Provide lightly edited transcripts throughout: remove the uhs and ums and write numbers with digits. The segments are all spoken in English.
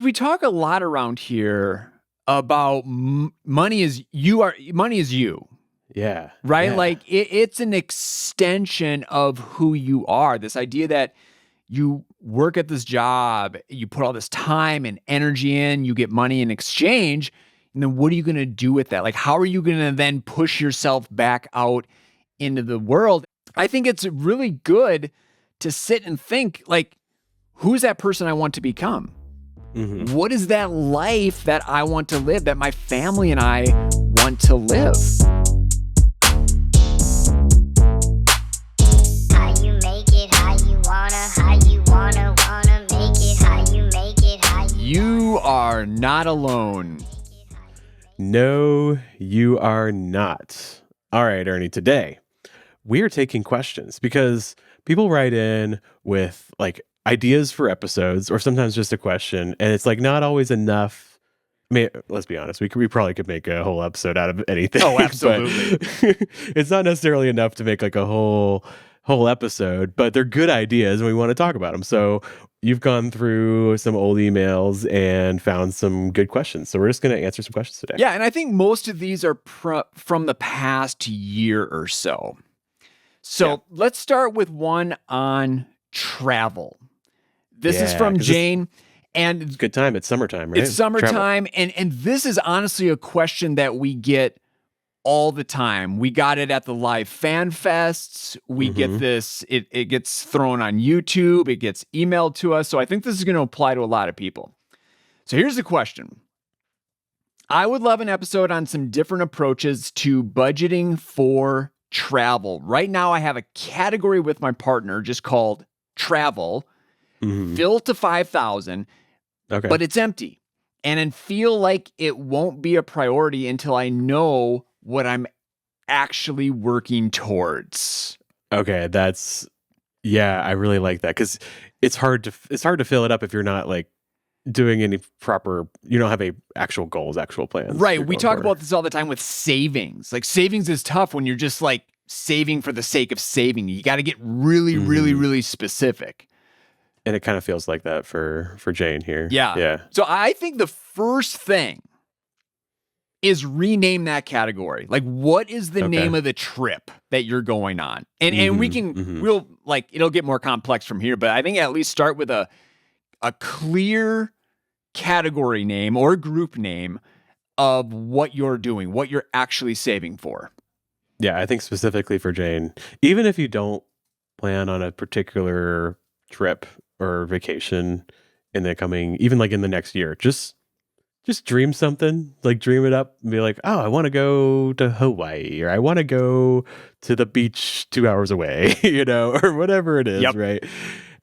we talk a lot around here about money is you. Yeah. Right? Yeah. Like it's an extension of who you are. This idea that you work at this job, you put all this time and energy in, you get money in exchange, and then what are you going to do with that? Like, how are you going to then push yourself back out into the world? I think it's really good to sit and think, like, who's that person I want to become? Mm-hmm. What is that life that I want to live, that my family and I want to live? How you make it, how you wanna make it, how you make it, how You are not alone. No, you are not. All right, Ernie, today we are taking questions because people write in with like ideas for episodes or sometimes just a question, and it's like not always enough. I mean, let's be honest, we probably could make a whole episode out of anything. Oh, absolutely. It's not necessarily enough to make like a whole episode, but they're good ideas and we want to talk about them. So you've gone through some old emails and found some good questions. So we're just going to answer some questions today. Yeah, and I think most of these are from the past year or so. So let's start with one on travel. This is from Jane. And it's a good time. It's summertime, right? It's summertime. And this is honestly a question that we get all the time. We got it at the live fan fests. We get this, it gets thrown on YouTube. It gets emailed to us. So I think this is going to apply to a lot of people. So here's the question. I would love an episode on some different approaches to budgeting for travel. Right now, I have a category with my partner just called travel, filled to 5,000, but it's empty. And I feel like it won't be a priority until I know what I'm actually working towards. Okay, I really like that because it's hard to fill it up if you're not like doing any proper, you don't have actual goals, actual plans. Right. We talk about this all the time with savings. Like savings is tough when you're just like saving for the sake of saving. You got to get really, really, really specific. And it kind of feels like that for Jane here. Yeah. Yeah. So I think the first thing is rename that category. Like, what is the name of the trip that you're going on? And we can, we'll like, it'll get more complex from here, but I think at least start with a clear category name or group name of what you're doing, what you're actually saving for. Yeah, I think specifically for Jane, even if you don't plan on a particular trip or vacation in the coming, even like in the next year, just dream something, like dream it up and be like, oh, I want to go to Hawaii or I want to go to the beach 2 hours away, or whatever it is. Yep. Right.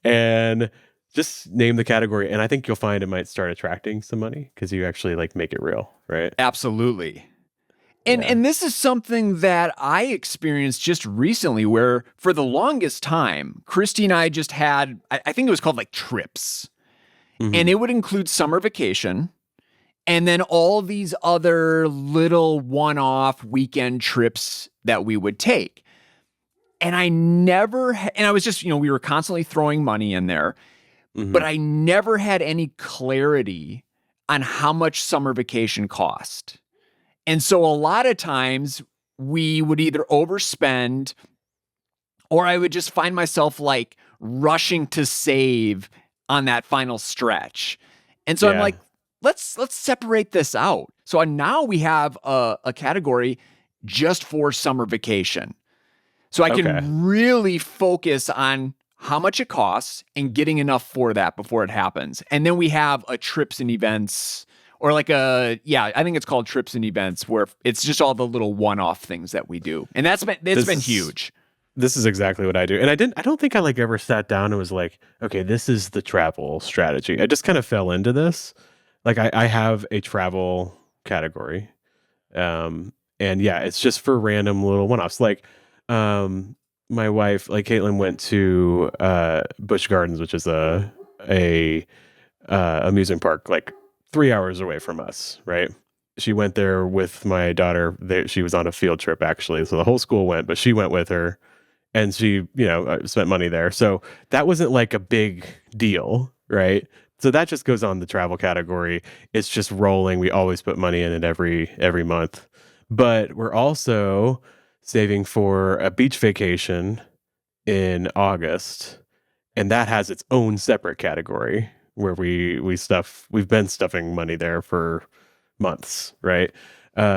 And just name the category. And I think you'll find it might start attracting some money because you actually like make it real. Right. Absolutely. And this is something that I experienced just recently where for the longest time, Christy and I just had, I think it was called like trips. And it would include summer vacation and then all these other little one-off weekend trips that we would take. And I was just, we were constantly throwing money in there, but I never had any clarity on how much summer vacation cost. And so a lot of times we would either overspend or I would just find myself like rushing to save on that final stretch. And so I'm like, let's separate this out. So now we have a category just for summer vacation. So I can really focus on how much it costs and getting enough for that before it happens. And then we have a trips and events or like I think it's called trips and events where it's just all the little one-off things that we do. And it's been huge. This is exactly what I do. And I don't think I like ever sat down and was like, okay, this is the travel strategy. I just kind of fell into this. Like I have a travel category. And it's just for random little one-offs. Like, my wife, like Caitlin, went to Busch Gardens, which is a amusement park, like 3 hours away from us, right? She went there with my daughter. She was on a field trip, actually. So the whole school went, but she went with her. And she, spent money there. So that wasn't like a big deal, right? So that just goes on the travel category. It's just rolling. We always put money in it every month. But we're also saving for a beach vacation in August, and that has its own separate category where we've been stuffing money there for months, right?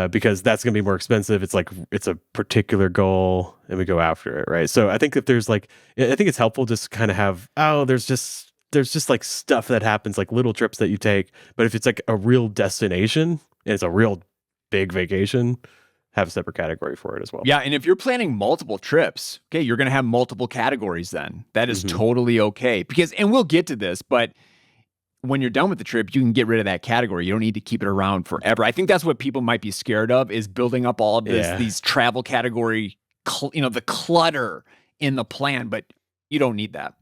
Because that's going to be more expensive. It's a particular goal, and we go after it, right? So I think if there's I think it's helpful just to kind of have there's just like stuff that happens, like little trips that you take. But if it's like a real destination and it's a real big vacation, have a separate category for it as well. Yeah, and if you're planning multiple trips, okay, you're going to have multiple categories then. That is totally okay. And we'll get to this, but when you're done with the trip, you can get rid of that category. You don't need to keep it around forever. I think that's what people might be scared of, is building up all of these travel category, the clutter in the plan, but you don't need that.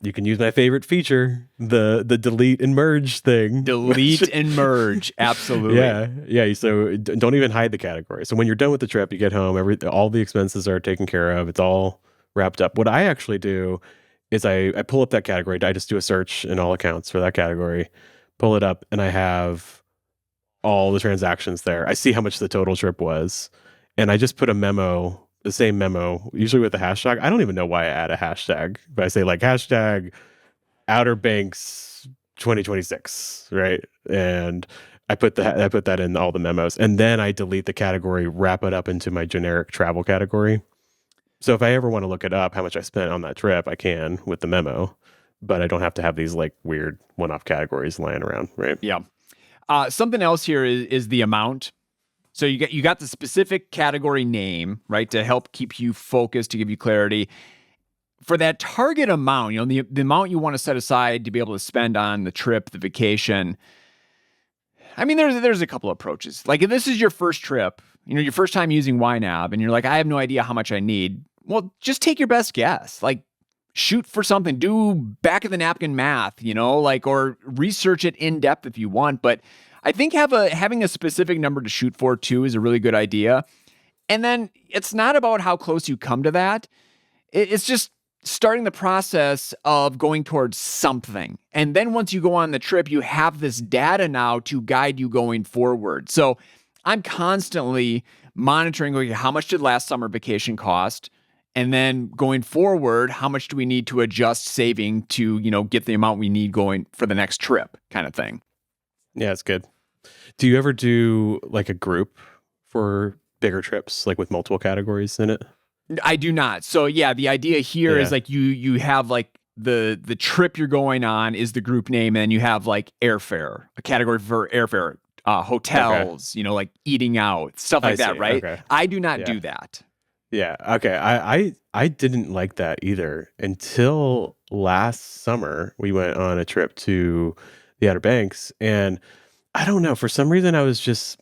You can use my favorite feature, the delete and merge thing. Delete and merge, absolutely. Yeah. So don't even hide the category. So when you're done with the trip, you get home, all the expenses are taken care of. It's all wrapped up. What I actually do is I pull up that category. I just do a search in all accounts for that category, pull it up, and I have all the transactions there. I see how much the total trip was, and I just put a memo, the same memo, usually with a hashtag. I don't even know why I add a hashtag, but I say like hashtag Outer Banks 2026, right? And I put that in all the memos, and then I delete the category, wrap it up into my generic travel category. So if I ever want to look it up, how much I spent on that trip, I can with the memo, but I don't have to have these like weird one-off categories lying around, right? Yeah. Something else here is the amount. So you got the specific category name, right, to help keep you focused, to give you clarity. For that target amount, the amount you want to set aside to be able to spend on the trip, the vacation. I mean, there's a couple of approaches. Like if this is your first trip, your first time using YNAB, and you're like, I have no idea how much I need. Well, just take your best guess. Like shoot for something, do back of the napkin math, or research it in depth if you want. But I think having a specific number to shoot for too is a really good idea. And then it's not about how close you come to that. It's just starting the process of going towards something. And then once you go on the trip, you have this data now to guide you going forward. So I'm constantly monitoring, okay, how much did last summer vacation cost? And then going forward, how much do we need to adjust saving to, get the amount we need going for the next trip kind of thing. Yeah, it's good. Do you ever do like a group for bigger trips, like with multiple categories in it? I do not. So yeah, the idea here is like you have like the trip you're going on is the group name, and you have like airfare, a category for airfare, hotels, like eating out, stuff like that, right? Okay. I do not do that. Yeah. Okay. I didn't like that either until last summer. We went on a trip to the Outer Banks, and I don't know, for some reason I was just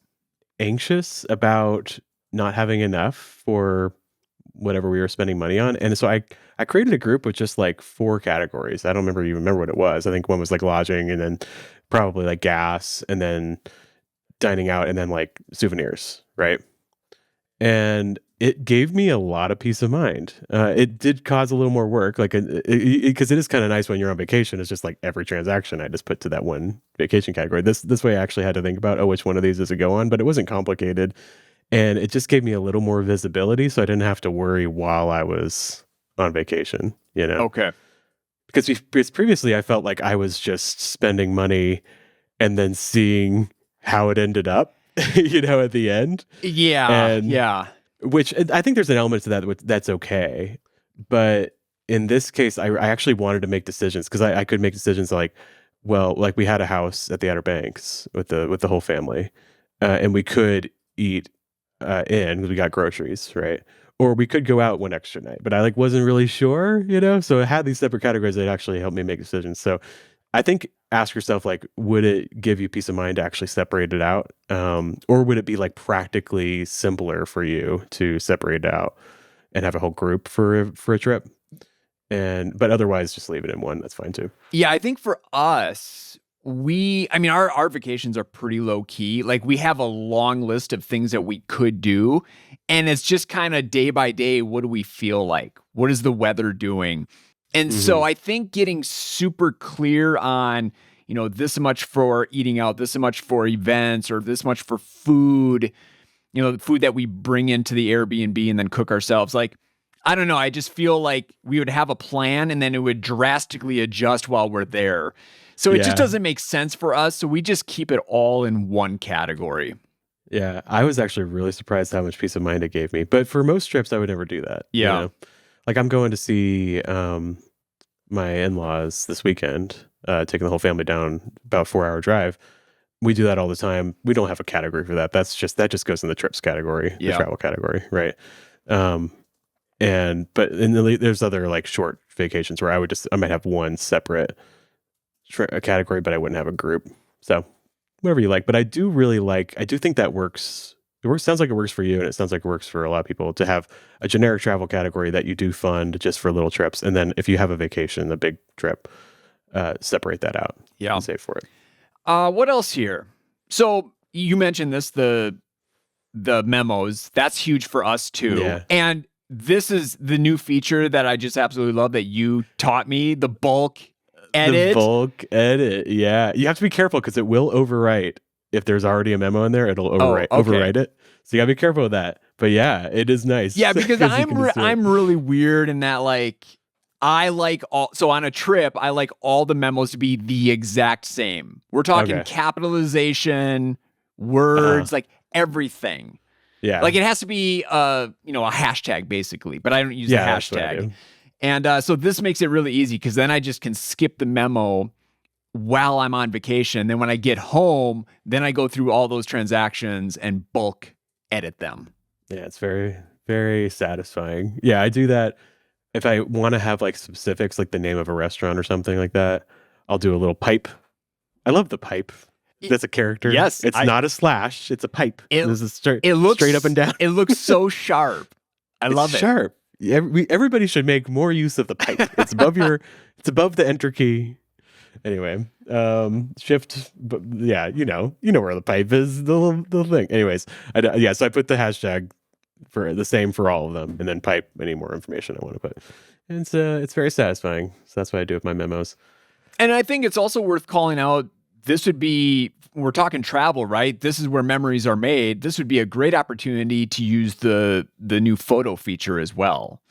anxious about not having enough for whatever we were spending money on. And so I created a group with just like 4 categories. I don't remember what it was. I think one was like lodging, and then probably like gas, and then dining out, and then like souvenirs, right? And it gave me a lot of peace of mind. It did cause a little more work, like because it is kind of nice when you're on vacation. It's just like every transaction I just put to that one vacation category. This way I actually had to think about, which one of these does it go on? But it wasn't complicated. And it just gave me a little more visibility, so I didn't have to worry while I was on vacation, Okay. Because previously I felt like I was just spending money and then seeing how it ended up, at the end. Yeah. Which I think there's an element to that that's okay. But in this case, I actually wanted to make decisions, because I could make decisions like, well, like we had a house at the Outer Banks with the whole family, and we could eat in because we got groceries, right? Or we could go out one extra night, but I wasn't really sure, So I had these separate categories that actually helped me make decisions. So I think ask yourself, would it give you peace of mind to actually separate it out? Or would it be practically simpler for you to separate it out and have a whole group for a trip? But otherwise just leave it in one. That's fine too. Yeah, I think for us, our vacations are pretty low key. Like we have a long list of things that we could do, and it's just kind of day by day. What do we feel like? What is the weather doing? And so I think getting super clear on, this much for eating out, this much for events, or this much for food, the food that we bring into the Airbnb and then cook ourselves. Like, I don't know. I just feel like we would have a plan and then it would drastically adjust while we're there. So it just doesn't make sense for us. So we just keep it all in one category. Yeah, I was actually really surprised how much peace of mind it gave me. But for most trips, I would never do that. Yeah. Like I'm going to see my in-laws this weekend, taking the whole family down, about 4-hour drive. We do that all the time. We don't have a category for that. That just goes in the trips category, the travel category, right? There's other like short vacations where I might have one separate category, but I wouldn't have a group. So whatever you like. But I do think that works. Sounds like it works for you, and it sounds like it works for a lot of people to have a generic travel category that you do fund just for little trips. And then if you have a vacation, a big trip, separate that out and save for it. What else here? So you mentioned this, the memos. That's huge for us too. Yeah. And this is the new feature that I just absolutely love that you taught me, the bulk edit. The bulk edit, yeah. You have to be careful because it will overwrite. If there's already a memo in there, it'll overwrite it. So you gotta be careful with that. But yeah, it is nice. Yeah, because I'm really weird in that, like, I like so on a trip, I like all the memos to be the exact same. We're talking capitalization, words, like everything. Yeah. Like it has to be a hashtag basically, but I don't use the hashtag. And so this makes it really easy because then I just can skip the memo while I'm on vacation. Then when I get home, then I go through all those transactions and bulk edit them. Yeah, it's very, very satisfying. Yeah, I do that. If I want to have like specifics, like the name of a restaurant or something like that, I'll do a little pipe. I love the pipe. That's a character. Yes. It's not a slash. It's a pipe. This is straight up and down. It looks so sharp. I love it. Sharp. Everybody should make more use of the pipe. It's above the enter key. Anyway, shift. But yeah, you know where the pipe is, the thing. Anyways, so I put the hashtag for the same for all of them, and then pipe any more information I want to put. And it's very satisfying. So that's what I do with my memos. And I think it's also worth calling out. This would be, we're talking travel, right? This is where memories are made. This would be a great opportunity to use the new photo feature as well.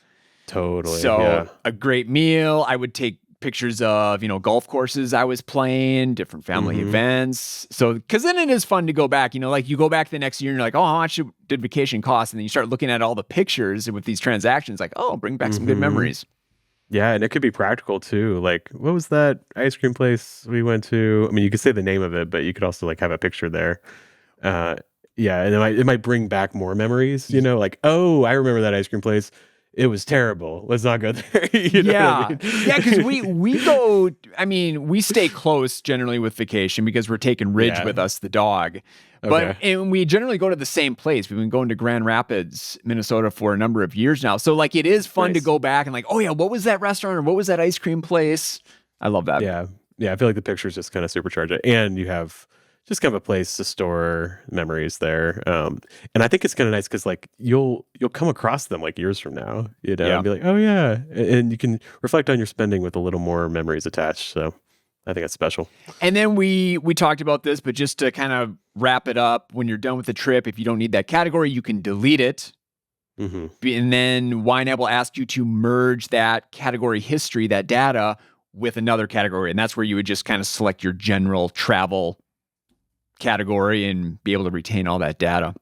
Totally. So a great meal. I would take pictures of, golf courses I was playing, different family events. So, because then it is fun to go back, like you go back the next year and you're like, oh, how much did vacation cost? And then you start looking at all the pictures with these transactions, like, oh, bring back some good memories. Yeah, and it could be practical too. Like, what was that ice cream place we went to? I mean, you could say the name of it, but you could also like have a picture there. And it might bring back more memories, like, oh, I remember that ice cream place. It was terrible. Let's not go there. Yeah, because we go. I mean, we stay close generally with vacation because we're taking Ridge with us, the dog. And we generally go to the same place. We've been going to Grand Rapids, Minnesota for a number of years now. So like, it is fun to go back and like, oh yeah, what was that restaurant or what was that ice cream place? I love that. Yeah, I feel like the pictures just kind of supercharge it, and you have just kind of a place to store memories there. And I think it's kind of nice because like you'll come across them like years from now, and be like, oh yeah, and you can reflect on your spending with a little more memories attached. So I think that's special. And then we talked about this, but just to kind of wrap it up, when you're done with the trip, if you don't need that category, you can delete it. And then YNAB will ask you to merge that category history, that data, with another category. And that's where you would just kind of select your general travel category and be able to retain all that data.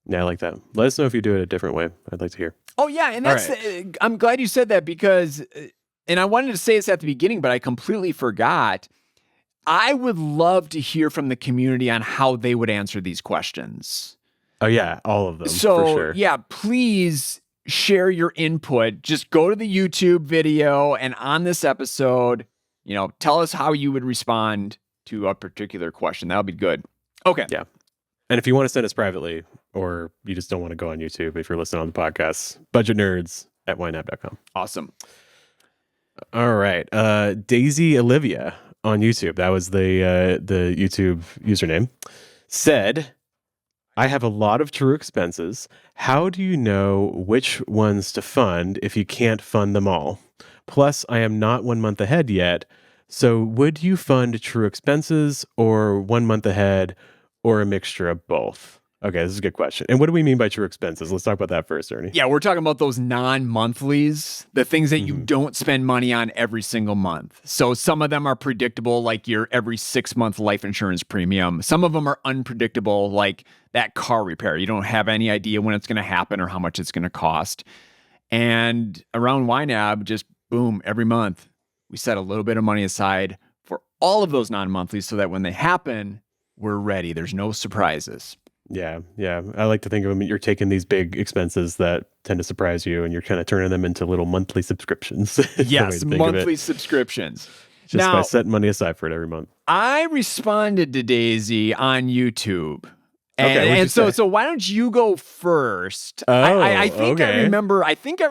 Yeah, I like that. Let us know if you do it a different way. I'd like to hear. Oh yeah, and that's I'm glad you said that because, and I wanted to say this at the beginning, but I completely forgot. I would love to hear from the community on how they would answer these questions. Oh yeah, all of them. So for sure. Yeah, please share your input. Just go to the YouTube video and on this episode, tell us how you would respond to a particular question. That would be good. Okay. Yeah. And if you want to send us privately, or you just don't want to go on YouTube, if you're listening on the podcast, budgetnerds@ynab.com. Awesome. All right. Daisy Olivia on YouTube, that was the YouTube username, said, I have a lot of true expenses. How do you know which ones to fund if you can't fund them all? Plus, I am not 1 month ahead yet, So would you fund true expenses or 1 month ahead or a mixture of both? Okay, this is a good question. And what do we mean by true expenses? Let's talk about that first, Ernie. Yeah, we're talking about those non-monthlies, the things that you Mhm. don't spend money on every single month. So some of them are predictable, like your every 6-month life insurance premium. Some of them are unpredictable, like that car repair. You don't have any idea when it's going to happen or how much it's going to cost. And around YNAB, just boom, every month, we set a little bit of money aside for all of those non-monthlies so that when they happen, we're ready. There's no surprises. Yeah. I like to think of them, you're taking these big expenses that tend to surprise you and you're kind of turning them into little monthly subscriptions. Is the way Yes, to think of monthly it. subscriptions. Just by Now, setting money aside for it every month. I responded to Daisy on YouTube. Okay, what'd you And so say? why don't you go first? Oh, I think I okay.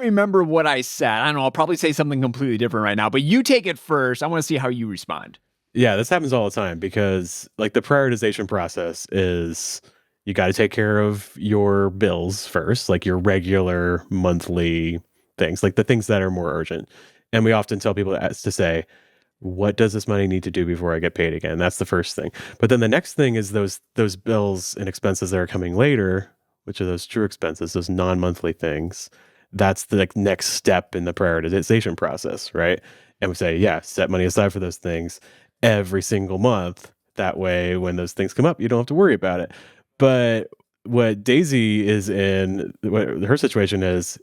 remember what I said. I don't know, I'll probably say something completely different right now, but you take it first. I want to see how you respond. Yeah, this happens all the time because like the prioritization process is you got to take care of your bills first, like your regular monthly things, like the things that are more urgent. And we often tell people to say, what does this money need to do before I get paid again? That's the first thing. But then the next thing is those bills and expenses that are coming later, which are those true expenses, those non-monthly things. That's the like, next step in the prioritization process, right? And we say, yeah, set money aside for those things every single month. That way, when those things come up, you don't have to worry about it. But what Daisy is in, what her situation is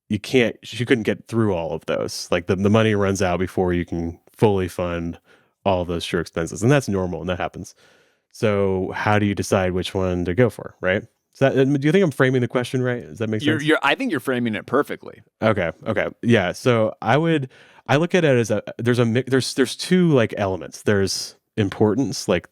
she couldn't get through all of those. Like the money runs out before you can fully fund all of those true expenses. And that's normal and that happens. So how do you decide which one to go for, right? Do you think I'm framing the question right? Does that make sense? I think you're framing it perfectly. Okay. Yeah. So I look at it as there's two like elements. There's importance, like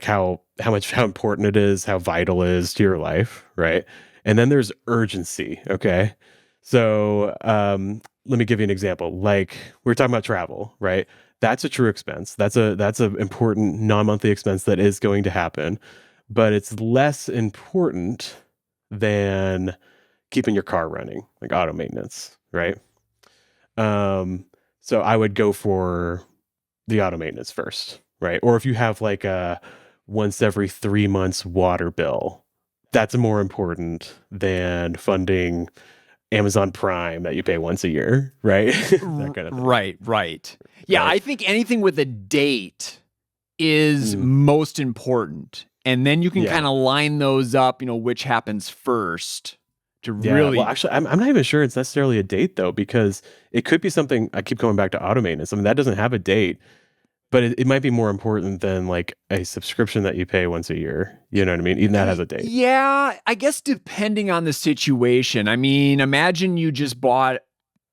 how important it is, how vital it is to your life, right? And then there's urgency. Okay. So let me give you an example. Like we're talking about travel, right? That's a true expense. That's a important non-monthly expense that is going to happen, but it's less important than keeping your car running, like auto maintenance, right? So I would go for the auto maintenance first, right? Or if you have like a once every 3 months water bill, that's more important than funding Amazon Prime that you pay once a year, right? That kind of thing. Right. Yeah, Right. I think anything with a date is most important. And then you can Yeah. kind of line those up, which happens first to Yeah, really. well, actually, I'm not even sure it's necessarily a date though, because it could be something. I keep going back to auto maintenance. I mean, that doesn't have a date, but it might be more important than like a subscription that you pay once a year. You know what I mean? Even that has a date. Yeah, I guess depending on the situation. I mean, imagine you just bought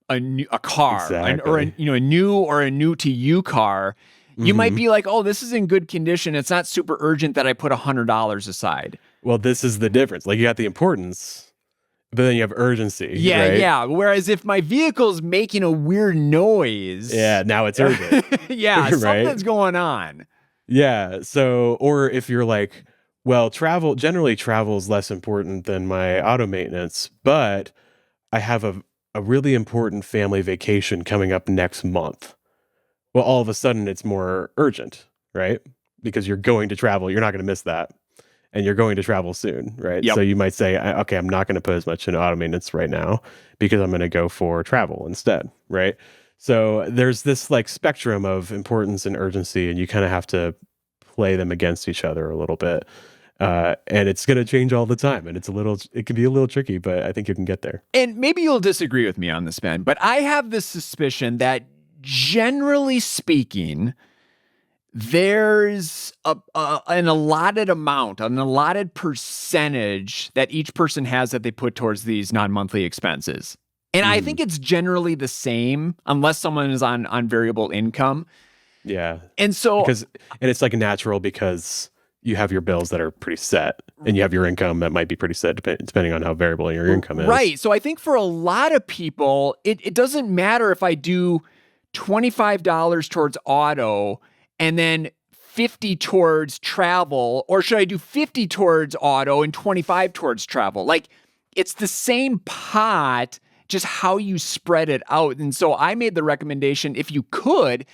a car, or Exactly. a new to you car. You might be like, oh, this is in good condition. It's not super urgent that I put $100 aside. Well, this is the difference. Like you got the importance, but then you have urgency. Right? Yeah. Whereas if my vehicle's making a weird noise, Yeah, now it's urgent. yeah, Right? something's going on. Yeah. So, or if you're like, well, generally travel is less important than my auto maintenance, but I have a really important family vacation coming up next month. Well, all of a sudden it's more urgent, right? Because you're going to travel. You're not going to miss that. And you're going to travel soon, right? Yep. So you might say, okay, I'm not going to put as much into auto maintenance right now because I'm going to go for travel instead, right? So there's this like spectrum of importance and urgency, and you kind of have to play them against each other a little bit. And it's going to change all the time. And it can be a little tricky, but I think you can get there. And maybe you'll disagree with me on this, Ben, but I have this suspicion that generally speaking, there's an allotted amount, an allotted percentage that each person has that they put towards these non-monthly expenses. And I think it's generally the same unless someone is on variable income. Yeah. And so and it's like natural because you have your bills that are pretty set and you have your income that might be pretty set depending on how variable your income is. Right. So I think for a lot of people, it doesn't matter if I do $25 towards auto and then 50 towards travel, or should I do 50 towards auto and 25 towards travel? Like, it's the same pot, just how you spread it out. And so I made the recommendation, if you could,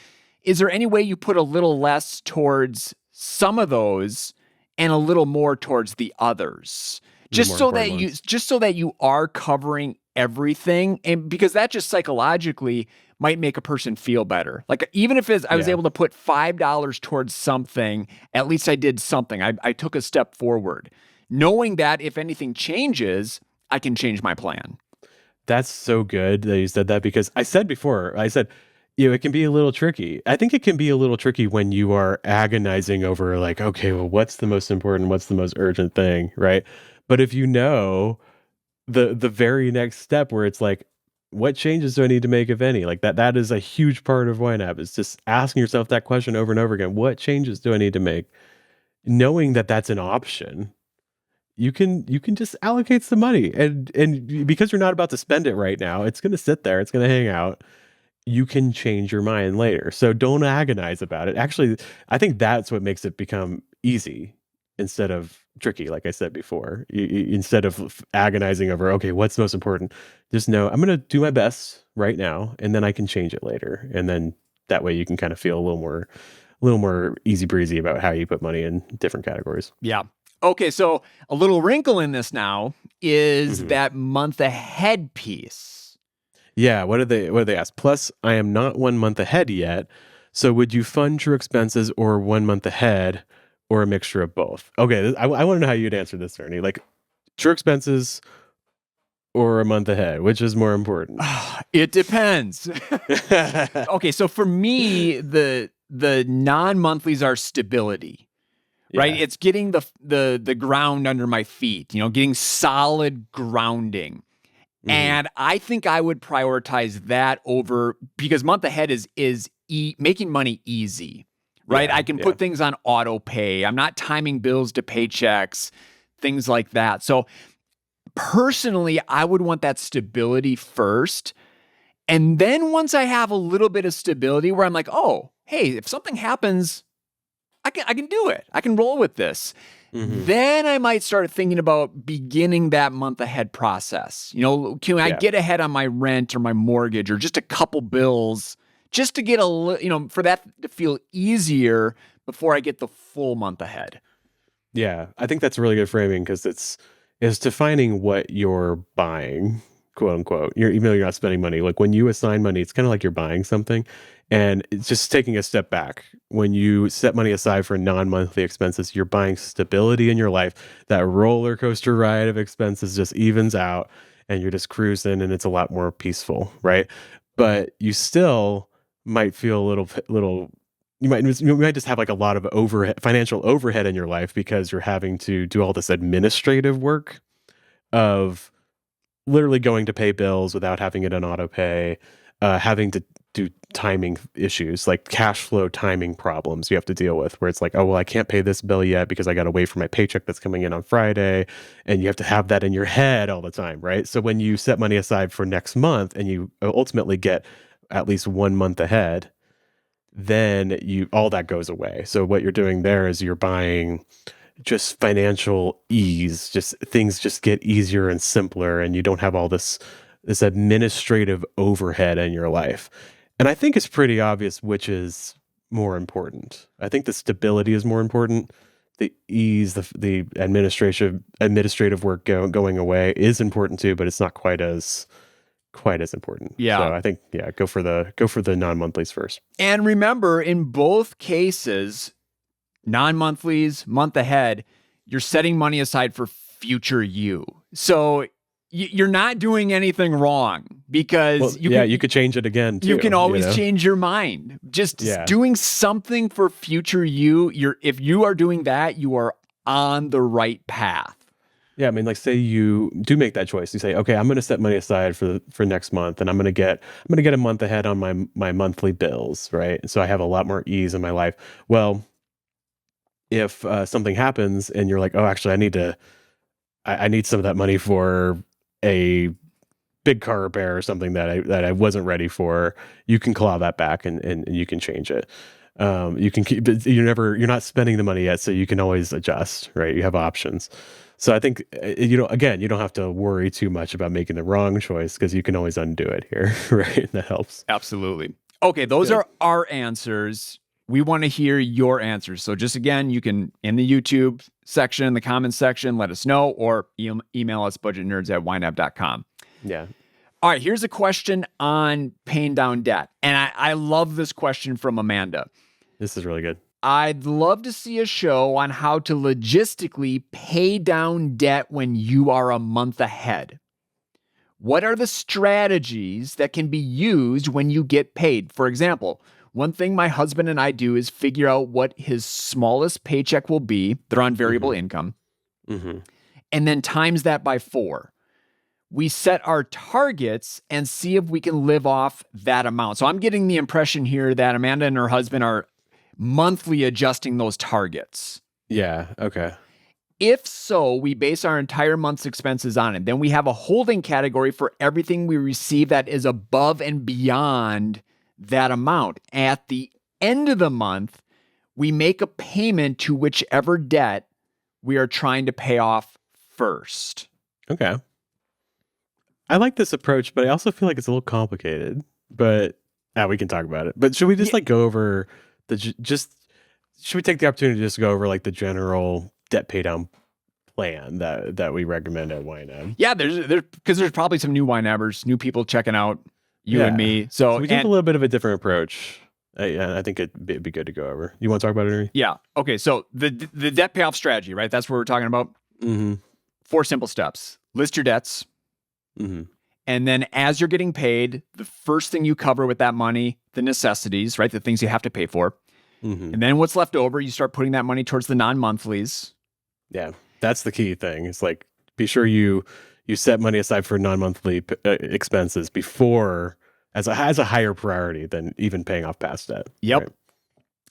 is there any way you put a little less towards some of those and a little more towards the others? Just so that you are covering everything, and because that just psychologically might make a person feel better. Like even if I was able to put $5 towards something, at least I did something. I took a step forward, knowing that if anything changes, I can change my plan. That's so good that you said that, because I said before, it can be a little tricky. I think it can be a little tricky when you are agonizing over like, okay, well, what's the most important? What's the most urgent thing, right? But if you know the very next step where it's like, what changes do I need to make, if any? Like that is a huge part of YNAB, is just asking yourself that question over and over again. What changes do I need to make? Knowing that that's an option, you can just allocate some money, and because you're not about to spend it right now, it's going to sit there, it's going to hang out. You can change your mind later. So don't agonize about it. Actually, I think that's what makes it become easy instead of tricky, like I said before. Instead of agonizing over, okay, what's most important? Just know I'm going to do my best right now, and then I can change it later. And then that way you can kind of feel a little more easy breezy about how you put money in different categories. Yeah. Okay, so a little wrinkle in this now is that month ahead piece. Yeah, what do they ask? Plus, I am not 1 month ahead yet. So would you fund your expenses or 1 month ahead, or a mixture of both? Okay, I want to know how you'd answer this, Ernie. Like, true expenses or a month ahead, which is more important? It depends. Okay, so for me, the non-monthlies are stability. Right? It's getting the ground under my feet, getting solid grounding. And I think I would prioritize that over, because month ahead is making money easy, right? I can put things on auto pay. I'm not timing bills to paychecks, things like that. So personally, I would want that stability first. And then once I have a little bit of stability where I'm like, oh, hey, if something happens, I can do it. I can roll with this. Then I might start thinking about beginning that month ahead process. Can I get ahead on my rent or my mortgage or just a couple bills, just to get for that to feel easier before I get the full month ahead. Yeah, I think that's really good framing, because it's defining what you're buying, quote unquote. Even though you're not spending money, like when you assign money, it's kind of like you're buying something. And it's just taking a step back. When you set money aside for non-monthly expenses, you're buying stability in your life. That roller coaster ride of expenses just evens out, and you're just cruising, and it's a lot more peaceful, right? But you still might feel a little. You might just have like a lot of financial overhead in your life, because you're having to do all this administrative work of literally going to pay bills without having it on auto pay, having to do timing issues, like cash flow timing problems you have to deal with, where it's like, oh, well, I can't pay this bill yet because I got to wait for my paycheck that's coming in on Friday. And you have to have that in your head all the time, right? So when you set money aside for next month and you ultimately get at least 1 month ahead, then all that goes away. So what you're doing there is you're buying just financial ease, just things just get easier and simpler, and you don't have all this administrative overhead in your life. And I think it's pretty obvious which is more important. I think the stability is more important. The ease, the administrative work going away is important too, but it's not quite as important. Yeah. So I think go for the non-monthlies first. And remember, in both cases, non-monthlies, month ahead, you're setting money aside for future you. So you're not doing anything wrong, because you could change it again too. You can always change your mind. Just doing something for future you. If you are doing that, you are on the right path. Yeah, I mean, like, say you do make that choice. You say, okay, I'm going to set money aside for next month, and I'm going to get a month ahead on my monthly bills, right? So I have a lot more ease in my life. Well, if something happens and you're like, oh, actually, I need some of that money for a big car repair or something that I wasn't ready for, you can claw that back and you can change it. You can keep, you're not spending the money yet, so you can always adjust, right? You have options. So I think you don't have to worry too much about making the wrong choice because you can always undo it here, right? That helps. Absolutely. Okay, those are our answers. We want to hear your answers. So just again, you can, in the YouTube section, the comments section, let us know, or email us budgetnerds@ynab.com. Yeah. All right, here's a question on paying down debt. And I love this question from Amanda. This is really good. I'd love to see a show on how to logistically pay down debt when you are a month ahead. What are the strategies that can be used when you get paid? For example, one thing my husband and I do is figure out what his smallest paycheck will be. They're on variable income. And then times that by 4. We set our targets and see if we can live off that amount. So I'm getting the impression here that Amanda and her husband are monthly adjusting those targets. Yeah. Okay. If so, we base our entire month's expenses on it. Then we have a holding category for everything we receive that is above and beyond that amount. At the end of the month, we make a payment to whichever debt we are trying to pay off first. Okay. I like this approach, but I also feel like it's a little complicated. But we can talk about it. But should we just go over should we take the opportunity to just go over like the general debt pay down plan that we recommend at YNAB? Yeah, there's probably some new YNABers, new people checking out you and me. So we take a little bit of a different approach. I think it'd be good to go over. You want to talk about it, Ernie? Yeah. Okay. So the debt payoff strategy, right? That's what we're talking about. 4 simple steps. List your debts. And then as you're getting paid, the first thing you cover with that money, the necessities, right? The things you have to pay for. And then what's left over, you start putting that money towards the non-monthlies. Yeah. That's the key thing. It's like, be sure you set money aside for non-monthly expenses before as a higher priority than even paying off past debt. Yep. Right?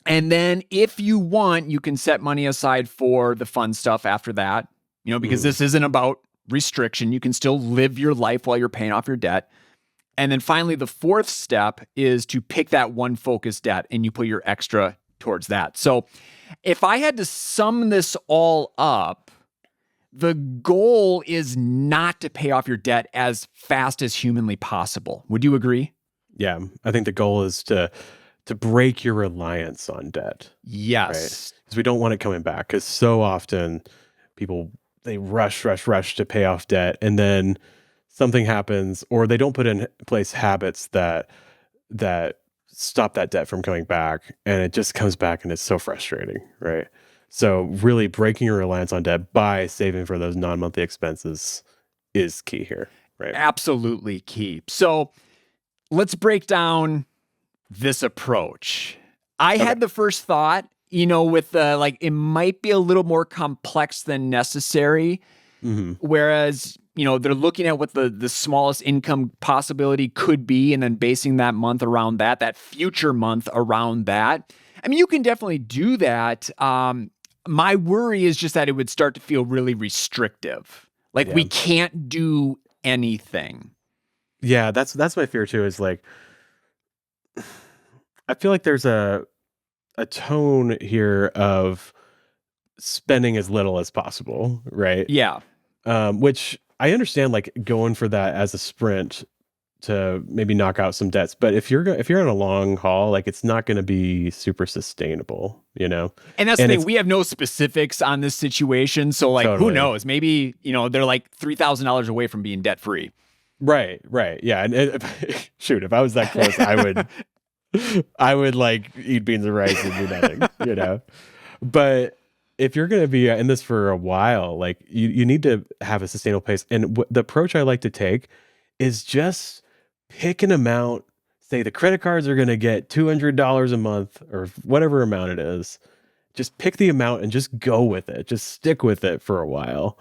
And then if you want, you can set money aside for the fun stuff after that, because this isn't about restriction. You can still live your life while you're paying off your debt. And then finally, the 4th step is to pick that one focus debt and you put your extra towards that. So if I had to sum this all up, the goal is not to pay off your debt as fast as humanly possible. Would you agree? Yeah. I think the goal is to break your reliance on debt. Yes. Right? Because we don't want it coming back. Because so often people, they rush to pay off debt, and then something happens, or they don't put in place habits that stop that debt from coming back, and it just comes back, and it's so frustrating, right? So really breaking your reliance on debt by saving for those non-monthly expenses is key here, right? Absolutely key. So let's break down this approach. I had the first thought, with it might be a little more complex than necessary. Whereas, they're looking at what the smallest income possibility could be and then basing that month around that future month around that. I mean, you can definitely do that. My worry is just that it would start to feel really restrictive. We can't do anything. Yeah, that's my fear too, is like, I feel like there's a tone here of spending as little as possible, right? Yeah. Which I understand, like going for that as a sprint to maybe knock out some debts. But if you're on a long haul, like it's not going to be super sustainable, And that's the thing. We have no specifics on this situation. So Who knows? Maybe, they're like $3,000 away from being debt free. Right. Yeah. And shoot, if I was that close, I would like eat beans and rice and do nothing, But if you're going to be in this for a while, like you need to have a sustainable pace. And the approach I like to take is just pick an amount. Say the credit cards are going to get $200 a month or whatever amount it is. Just pick the amount and just go with it. Just stick with it for a while.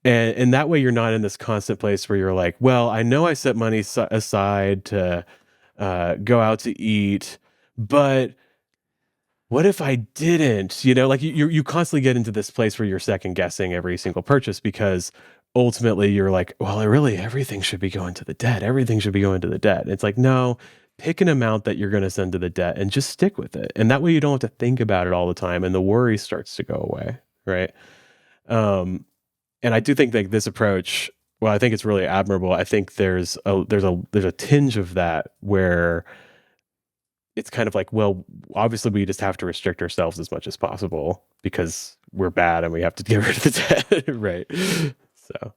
And that way you're not in this constant place where you're like, well, I know I set money aside to go out to eat, but what if I didn't? You constantly get into this place where you're second guessing every single purchase because ultimately you're like, well, everything should be going to the debt. Everything should be going to the debt. It's like, no, pick an amount that you're going to send to the debt and just stick with it. And that way you don't have to think about it all the time and the worry starts to go away, right? And I do think that this approach, well, I think it's really admirable. I think there's a tinge of that where it's kind of like, well, obviously we just have to restrict ourselves as much as possible because we're bad and we have to get rid of the debt, right? So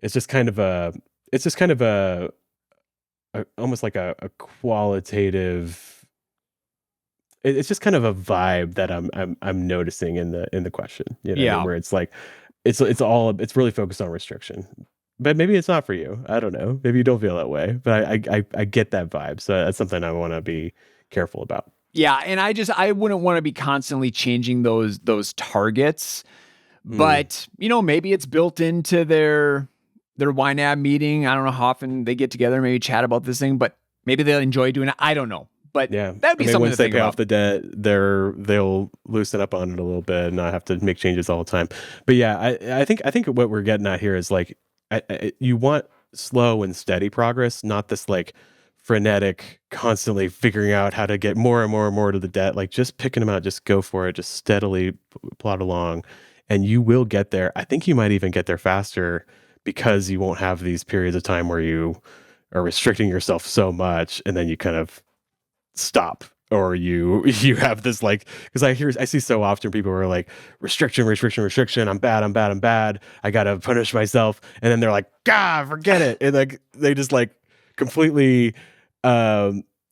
it's just kind of almost like a qualitative. It's just kind of a vibe that I'm noticing in the question, you know, what I mean? Where it's like it's really focused on restriction. But maybe it's not for you. I don't know. Maybe you don't feel that way. But I get that vibe. So that's something I want to be careful about. Yeah, and I wouldn't want to be constantly changing those targets. But, you know, maybe it's built into their YNAB meeting. I don't know how often they get together, maybe chat about this thing, but maybe they'll enjoy doing it. I don't know. But yeah, that'd be something once to think they pay about. off the debt, they'll loosen up on it a little bit and not have to make changes all the time. But yeah, I think what we're getting at here is like you want slow and steady progress, not this like frenetic, constantly figuring out how to get more and more and more to the debt. Like just picking them out, just go for it, just steadily plod along, and you will get there. I think you might even get there faster because you won't have these periods of time where you are restricting yourself so much and then you kind of stop, or you have this like, because I see so often people who are like restriction, I'm bad, I gotta punish myself, and then they're like, God, forget it, and like they just like completely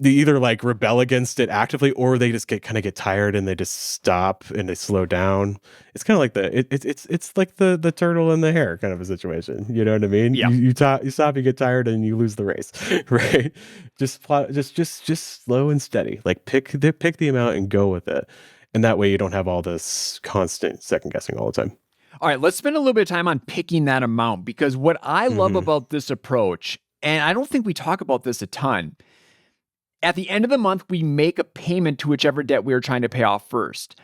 they either like rebel against it actively, or they just get tired and they just stop and they slow down. It's kind of like it's like the turtle and the hare kind of a situation. You know what I mean? Yeah. You stop, you get tired, and you lose the race, right? Just slow and steady. Like pick the amount and go with it, and that way you don't have all this constant second guessing all the time. All right, let's spend a little bit of time on picking that amount, because what I love about this approach, and I don't think we talk about this a ton, at the end of the month, we make a payment to whichever debt we are trying to pay off first.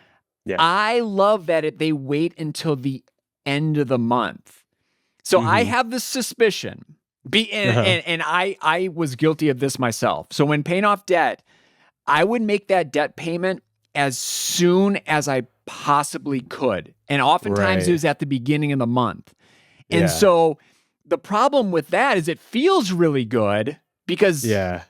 Yeah. I love that they wait until the end of the month. So I have this suspicion, and I was guilty of this myself. So when paying off debt, I would make that debt payment as soon as I possibly could. And oftentimes it was at the beginning of the month. And so the problem with that is it feels really good, because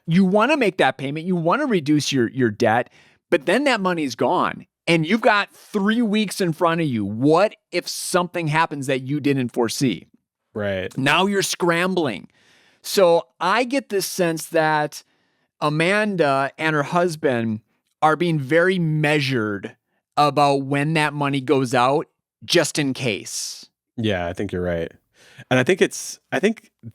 you want to make that payment, you want to reduce your debt, but then that money's gone and you've got 3 weeks in front of you. What if something happens that you didn't foresee? Right. Now you're scrambling. So I get this sense that Amanda and her husband are being very measured about when that money goes out, just in case. Yeah, I think you're right. And I think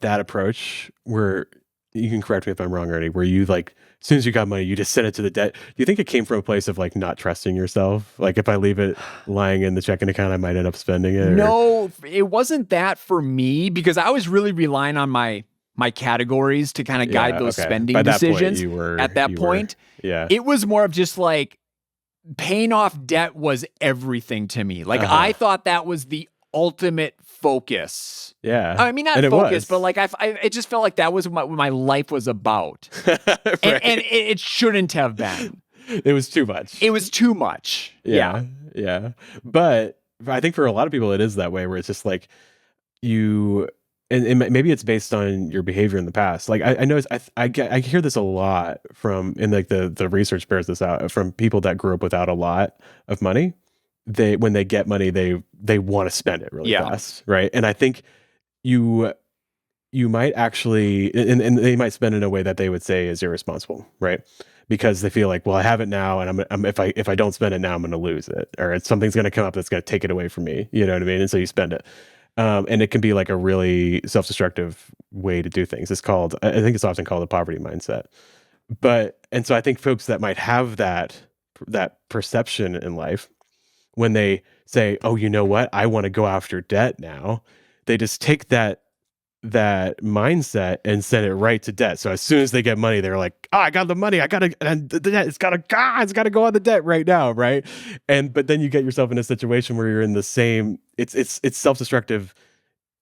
that approach where, you can correct me if I'm wrong, Ernie, where you like, as soon as you got money, you just send it to the debt. Do you think it came from a place of like not trusting yourself? Like if I leave it lying in the checking account, I might end up spending it? No, it wasn't that for me, because I was really relying on my categories to kind of guide those spending decisions. At that point, it was more of just like paying off debt was everything to me. Like I thought that was the ultimate focus. Yeah. I mean, not focus, but like it just felt like that was what my life was about. Right. And it shouldn't have been. It was too much. It was too much. Yeah. But I think for a lot of people, it is that way, where it's just like you, and maybe it's based on your behavior in the past. Like I know I hear this a lot from, and like the research bears this out, from people that grew up without a lot of money. When they get money, they want to spend it really fast, right? And I think you might actually, and they might spend in a way that they would say is irresponsible, right? Because they feel like, well, I have it now, and if I don't spend it now, I'm going to lose it, or something's going to come up that's going to take it away from me. You know what I mean? And so you spend it, and it can be like a really self-destructive way to do things. I think it's often called a poverty mindset. And so I think folks that might have that perception in life, when they say, oh, you know what, I want to go after debt now, they just take that mindset and send it right to debt. So as soon as they get money, they're like, oh, I got the money, and the debt, it's gotta go on the debt right now, right? But then you get yourself in a situation where you're in the same, it's self-destructive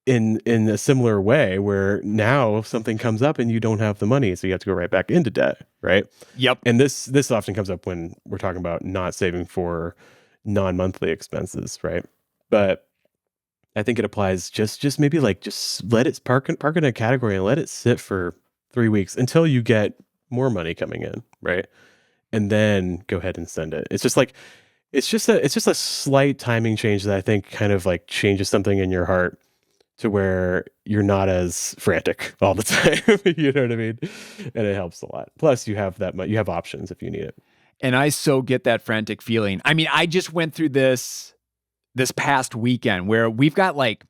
in a similar way, where now if something comes up and you don't have the money, so you have to go right back into debt, right? Yep. And this often comes up when we're talking about not saving for non-monthly expenses, right? But I think it applies just maybe like just let it park in a category and let it sit for 3 weeks until you get more money coming in, right? And then go ahead and send it. It's just like it's just a slight timing change that I think kind of like changes something in your heart to where you're not as frantic all the time. You know what I mean? And it helps a lot. Plus, you have you have options if you need it. And I so get that frantic feeling. I mean, I just went through this past weekend where we've got like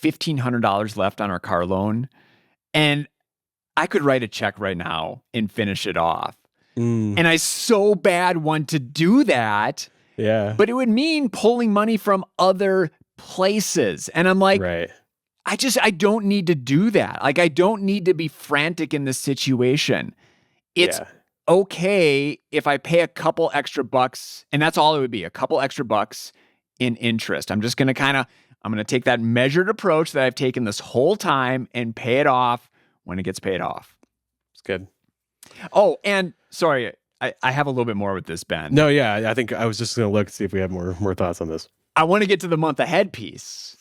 $1,500 left on our car loan, and I could write a check right now and finish it off. And I so bad want to do that. Yeah. But it would mean pulling money from other places. And I'm like, right. I don't need to do that. Like, I don't need to be frantic in this situation. It's okay if I pay a couple extra bucks, and that's all it would be, a couple extra bucks in interest. I'm just going to I'm going to take that measured approach that I've taken this whole time and pay it off when it gets paid off. It's good. Oh, and sorry, I have a little bit more with this, Ben. No, yeah, I think I was just going to look and see if we have more thoughts on this. I want to get to the month ahead piece.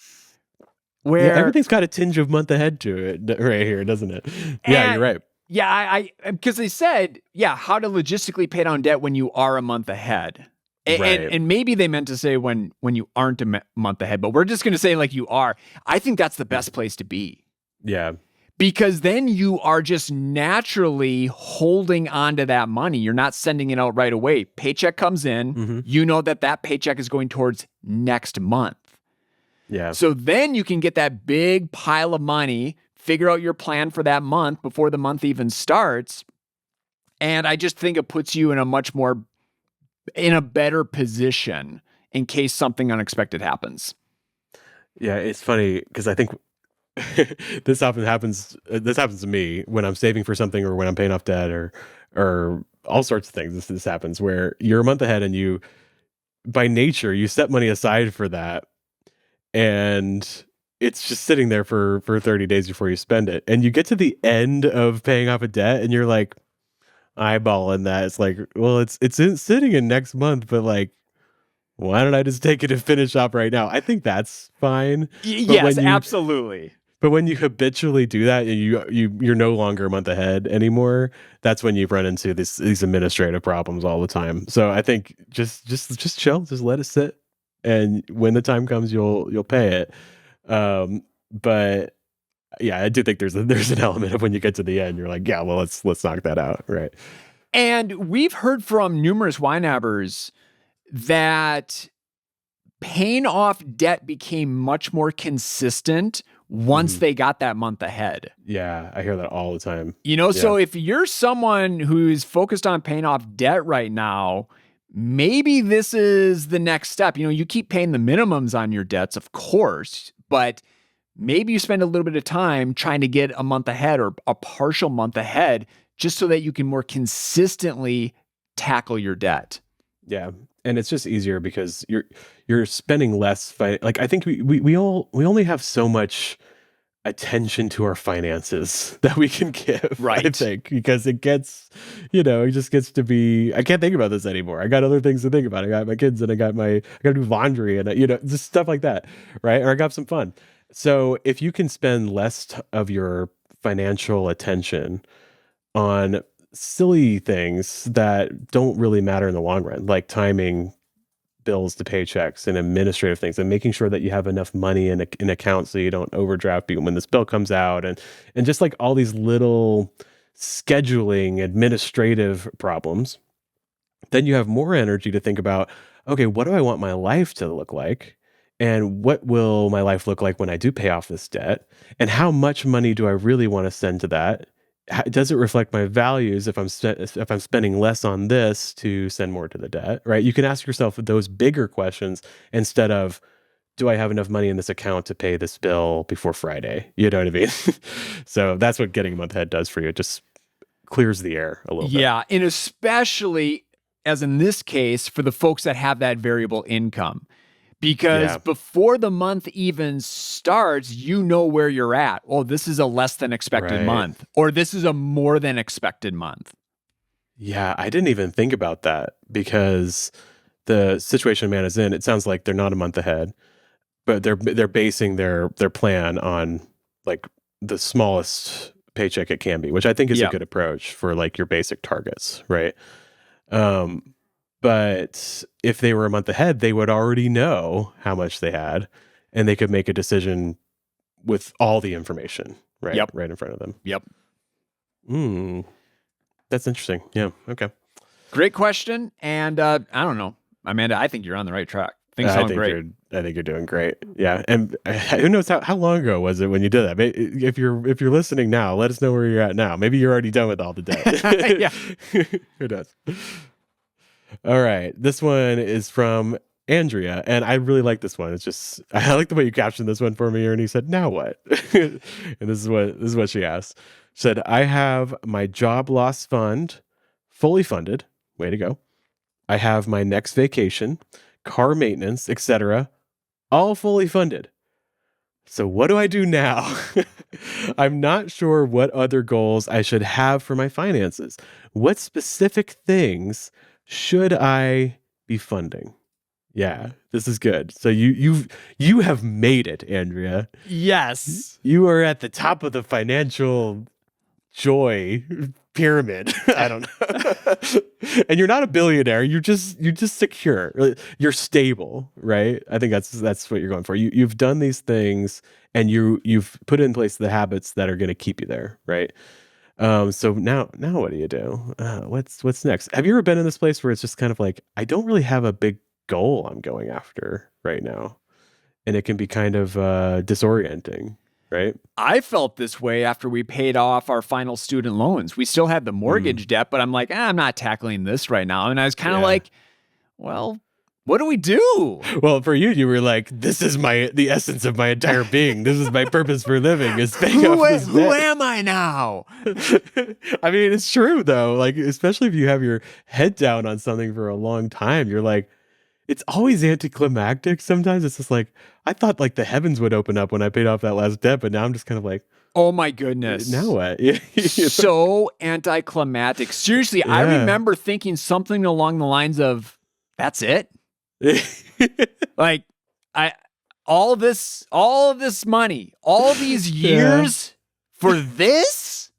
Where everything's got a tinge of month ahead to it right here, doesn't it? Yeah, you're right. Yeah, I because they said, how to logistically pay down debt when you are a month ahead. And maybe they meant to say when you aren't a month ahead, but we're just going to say like you are. I think that's the best place to be. Yeah. Because then you are just naturally holding on to that money. You're not sending it out right away. Paycheck comes in. You know that paycheck is going towards next month. Yeah. So then you can get that big pile of money, figure out your plan for that month before the month even starts. And I just think it puts you in a better position in case something unexpected happens. Yeah, it's funny because I think this often happens. This happens to me when I'm saving for something or when I'm paying off debt or all sorts of things. This happens where you're a month ahead and you, by nature, you set money aside for that, and it's just sitting there for 30 days before you spend it. And you get to the end of paying off a debt, and you're like eyeballing that. It's like, well, it's sitting in next month, but like, why don't I just take it and finish up right now? I think that's fine. Yes, absolutely. But when you habitually do that and you're no longer a month ahead anymore, that's when you run into these administrative problems all the time. So I think just chill, just let it sit, and when the time comes, you'll pay it. But yeah, I do think there's an element of when you get to the end, you're like, yeah, well, let's knock that out, right? And we've heard from numerous YNABers that paying off debt became much more consistent once they got that month ahead. Yeah, I hear that all the time. So if you're someone who's focused on paying off debt right now, maybe this is the next step. You keep paying the minimums on your debts, of course, but maybe you spend a little bit of time trying to get a month ahead or a partial month ahead just so that you can more consistently tackle your debt. Yeah. And it's just easier because you're spending less. Like, I think we only have so much attention to our finances that we can give, right? I think, because it gets, it just gets to be, I can't think about this anymore. I got other things to think about. I got my kids and I got to do laundry and, just stuff like that. Right. Or I got some fun. So if you can spend less of your financial attention on silly things that don't really matter in the long run, like timing bills to paychecks and administrative things and making sure that you have enough money in accounts so you don't overdraft when this bill comes out, and just like all these little scheduling administrative problems, then you have more energy to think about, okay, what do I want my life to look like? And what will my life look like when I do pay off this debt? And how much money do I really want to send to that? Does it reflect my values if I'm spending less on this to send more to the debt, right? You can ask yourself those bigger questions instead of, do I have enough money in this account to pay this bill before Friday? You know what I mean? So that's what getting a month ahead does for you. It just clears the air a little bit. Yeah, and especially, as in this case, for the folks that have that variable income. Because before the month even starts, you know where you're at. Oh, this is a less than expected month, or this is a more than expected month. Yeah, I didn't even think about that because the situation man is in, it sounds like they're not a month ahead, but they're basing their plan on like the smallest paycheck it can be, which I think is a good approach for like your basic targets, right? But if they were a month ahead, they would already know how much they had, and they could make a decision with all the information, right? Yep. Right in front of them. Yep. That's interesting. Yeah. Okay. Great question. And I don't know, Amanda, I think you're on the right track. Things sound great. I think you're doing great. Yeah. And who knows how long ago was it when you did that? If you're listening now, let us know where you're at now. Maybe you're already done with all the debt. Yeah. Who knows? All right. This one is from Andrea, and I really like this one. It's just, I like the way you captioned this one for me, Ernie. Said, now what? And this is what she asked. She said, I have my job loss fund fully funded. Way to go. I have my next vacation, car maintenance, etc., all fully funded. So what do I do now? I'm not sure what other goals I should have for my finances. What specific things should I be funding? Yeah, this is good. So you have made it, Andrea. Yes. You are at the top of the financial joy pyramid. I don't know. And you're not a billionaire. You're just secure. You're stable, right? I think that's what you're going for. You've done these things, and you've put in place the habits that are going to keep you there, right? So now what do you do? What's next? Have you ever been in this place where it's just kind of like, I don't really have a big goal I'm going after right now, and it can be kind of disorienting, right? I felt this way after we paid off our final student loans. We still had the mortgage debt, but I'm like, I'm not tackling this right now. And I was kind of like, well, what do we do? Well, for you were like, this is the essence of my entire being. This is my purpose for living, is paying off this debt. Who am I now? I mean, it's true though. Like, especially if you have your head down on something for a long time, you're like, it's always anticlimactic. Sometimes it's just like, I thought like the heavens would open up when I paid off that last debt, but now I'm just kind of like, oh my goodness. Now what? So anticlimactic. Seriously, I remember thinking something along the lines of, that's it? Like, all of this money, all these years for this?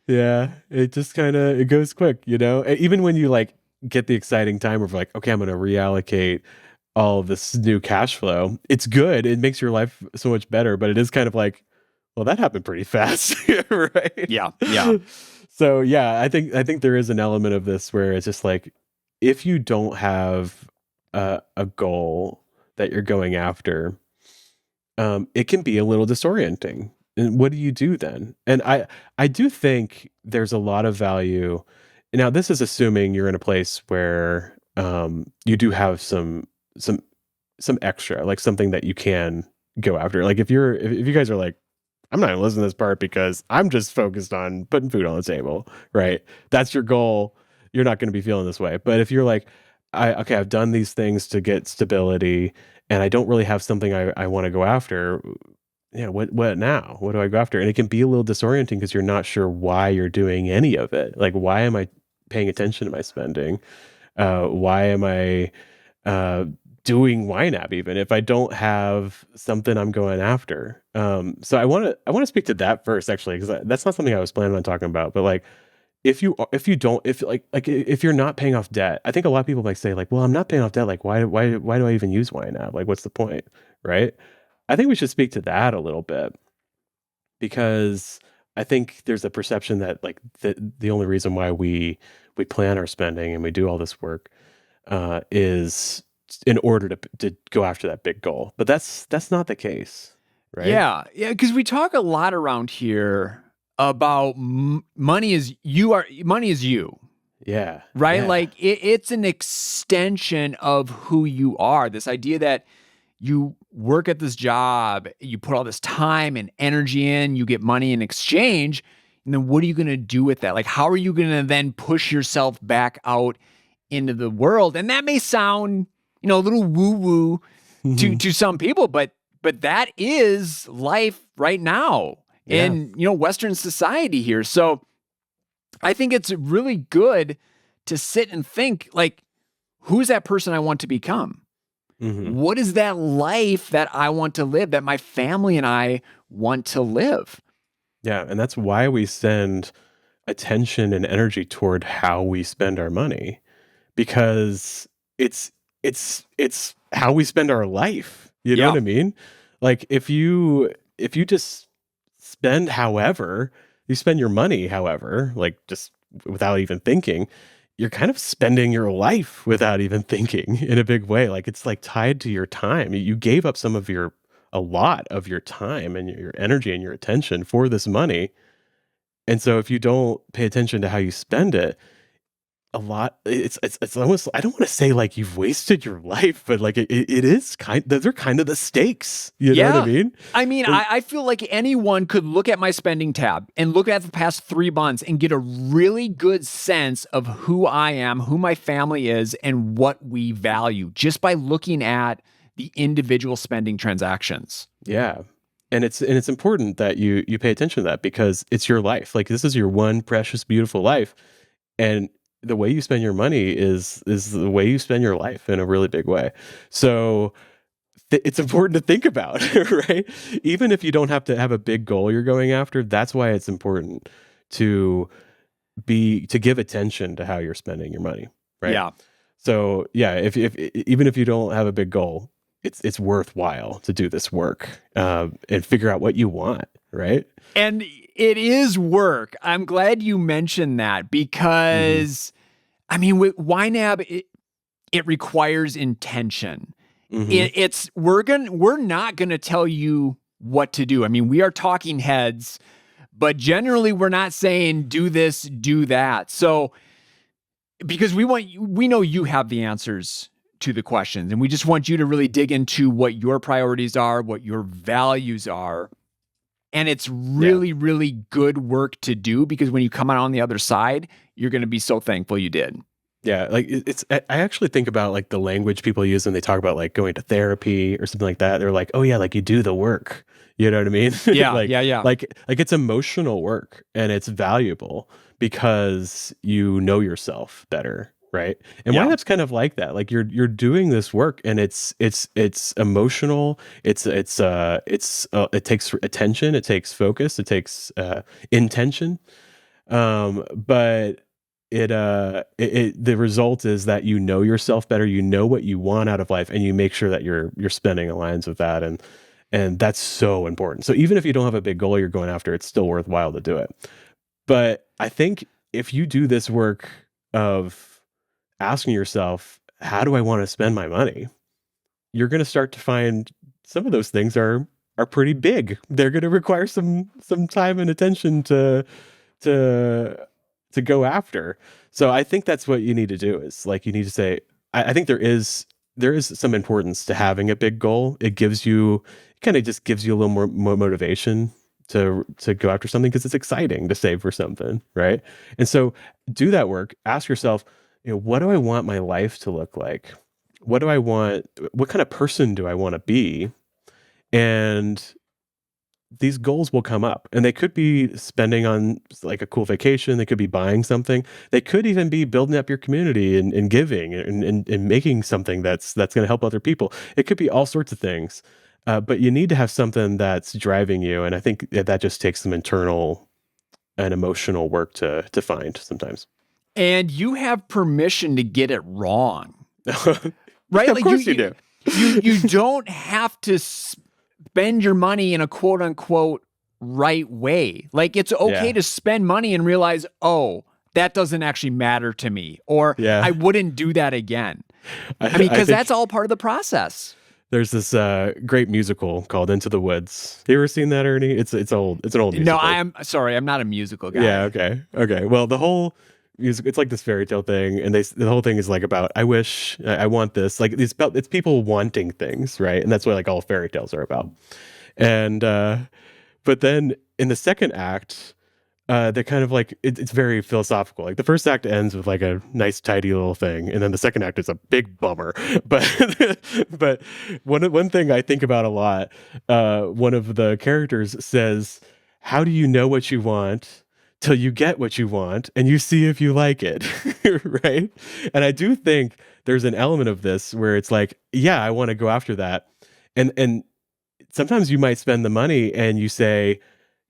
Yeah, it just kind of, it goes quick, you know? Even when you like get the exciting time of like, okay, I'm going to reallocate all of this new cash flow. It's good. It makes your life so much better, but it is kind of like, well, that happened pretty fast, right? Yeah. Yeah. So yeah, I think there is an element of this where it's just like, if you don't have a goal that you're going after, it can be a little disorienting. And what do you do then? And I do think there's a lot of value. Now, this is assuming you're in a place where you do have some extra, like something that you can go after. Like if you guys are like, I'm not gonna listen to this part because I'm just focused on putting food on the table, right? That's your goal. You're not going to be feeling this way. But if you're like, I've done these things to get stability, and I don't really have something I want to go after. Yeah, what now? What do I go after? And it can be a little disorienting because you're not sure why you're doing any of it. Like, why am I paying attention to my spending? Why am I doing YNAB even if I don't have something I'm going after? So I want to speak to that first, actually, because that's not something I was planning on talking about. But like, if you're not paying off debt, I think a lot of people might say like, well, I'm not paying off debt. Like, why do I even use YNAB? Like, what's the point, right? I think we should speak to that a little bit, because I think there's a perception that like the only reason why we plan our spending and we do all this work is in order to go after that big goal. But that's not the case, right? Yeah, because we talk a lot around here about money is you. Yeah. Right? Yeah. Like it's an extension of who you are. This idea that you work at this job, you put all this time and energy in, you get money in exchange, and then what are you going to do with that? Like, how are you going to then push yourself back out into the world? And that may sound, a little woo-woo to some people, but that is life right now in, Western society here. So I think it's really good to sit and think, like, who's that person I want to become? What is that life that I want to live, that my family and I want to live? Yeah, and that's why we send attention and energy toward how we spend our money, because it's how we spend our life. You know what I mean? Like if you just spend however, you spend your money however, like just without even thinking, you're kind of spending your life without even thinking in a big way. Like it's like tied to your time. You gave up a lot of your time and your energy and your attention for this money. And so if you don't pay attention to how you spend it, it's almost, I don't want to say like you've wasted your life, but like it is those are kind of the stakes. You know what I mean? I mean, I feel like anyone could look at my spending tab and look at the past 3 months and get a really good sense of who I am, who my family is, and what we value just by looking at the individual spending transactions. Yeah. And it's important that you pay attention to that, because it's your life. Like this is your one precious, beautiful life. And the way you spend your money is the way you spend your life in a really big way. So it's important to think about, right? Even if you don't have to have a big goal you're going after, that's why it's important to give attention to how you're spending your money, right? Yeah. So yeah, if even if you don't have a big goal, it's worthwhile to do this work and figure out what you want, right? And it is work. I'm glad you mentioned that, because I mean, with YNAB, it requires intention. We're not gonna tell you what to do. I mean, we are talking heads, but generally we're not saying do this, do that. So because we know you have the answers to the questions, and we just want you to really dig into what your priorities are, what your values are. And it's really, really good work to do, because when you come out on the other side, you're going to be so thankful you did. Yeah, like I actually think about like the language people use when they talk about like going to therapy or something like that. They're like, oh yeah, like you do the work. You know what I mean? Yeah, like, yeah. Like it's emotional work, and it's valuable because you know yourself better, right? And YNAB's kind of like that. Like you're doing this work, and it's emotional. It takes attention. It takes focus. It takes intention. But the result is that you know yourself better. You know what you want out of life, and you make sure that your spending aligns with that. And that's so important. So even if you don't have a big goal you're going after, it's still worthwhile to do it. But I think if you do this work of asking yourself, how do I want to spend my money? You're going to start to find some of those things are pretty big. They're going to require some time and attention to go after. So I think that's what you need to do, is like you need to say, I think there is some importance to having a big goal. It kind of just gives you a little more motivation to go after something, because it's exciting to save for something, right? And so do that work. Ask yourself, what do I want my life to look like? What kind of person do I want to be? And these goals will come up, and they could be spending on like a cool vacation. They could be buying something. They could even be building up your community and giving and making something that's going to help other people. It could be all sorts of things. But you need to have something that's driving you. And I think that just takes some internal and emotional work to find sometimes. And you have permission to get it wrong. Right? Of course you do. You don't have to spend your money in a quote unquote right way. Like it's okay to spend money and realize, oh, that doesn't actually matter to me, or I wouldn't do that again. I mean, because that's all part of the process. There's this great musical called Into the Woods. You ever seen that, Ernie? It's old. It's an old musical. No, I'm sorry. I'm not a musical guy. Yeah. Okay. Well, the whole music, it's like this fairy tale thing, and the whole thing is like about, I wish, I want this. Like it's people wanting things, right? And that's what like all fairy tales are about. And but then in the second act, they're kind of like it's very philosophical. Like the first act ends with like a nice tidy little thing, and then the second act is a big bummer. But one thing I think about a lot, one of the characters says, how do you know what you want till you get what you want and you see if you like it? Right? And I do think there's an element of this where it's like, yeah, I want to go after that. And sometimes you might spend the money and you say,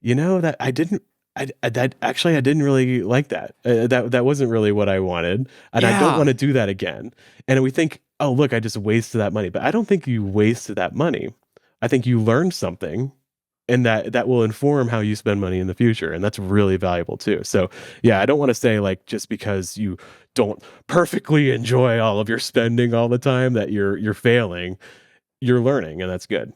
that I didn't really like that. That wasn't really what I wanted. And I don't want to do that again. And we think, oh, look, I just wasted that money. But I don't think you wasted that money. I think you learned something, and that will inform how you spend money in the future. And that's really valuable too. So yeah, I don't want to say like, just because you don't perfectly enjoy all of your spending all the time that you're failing. You're learning, and that's good.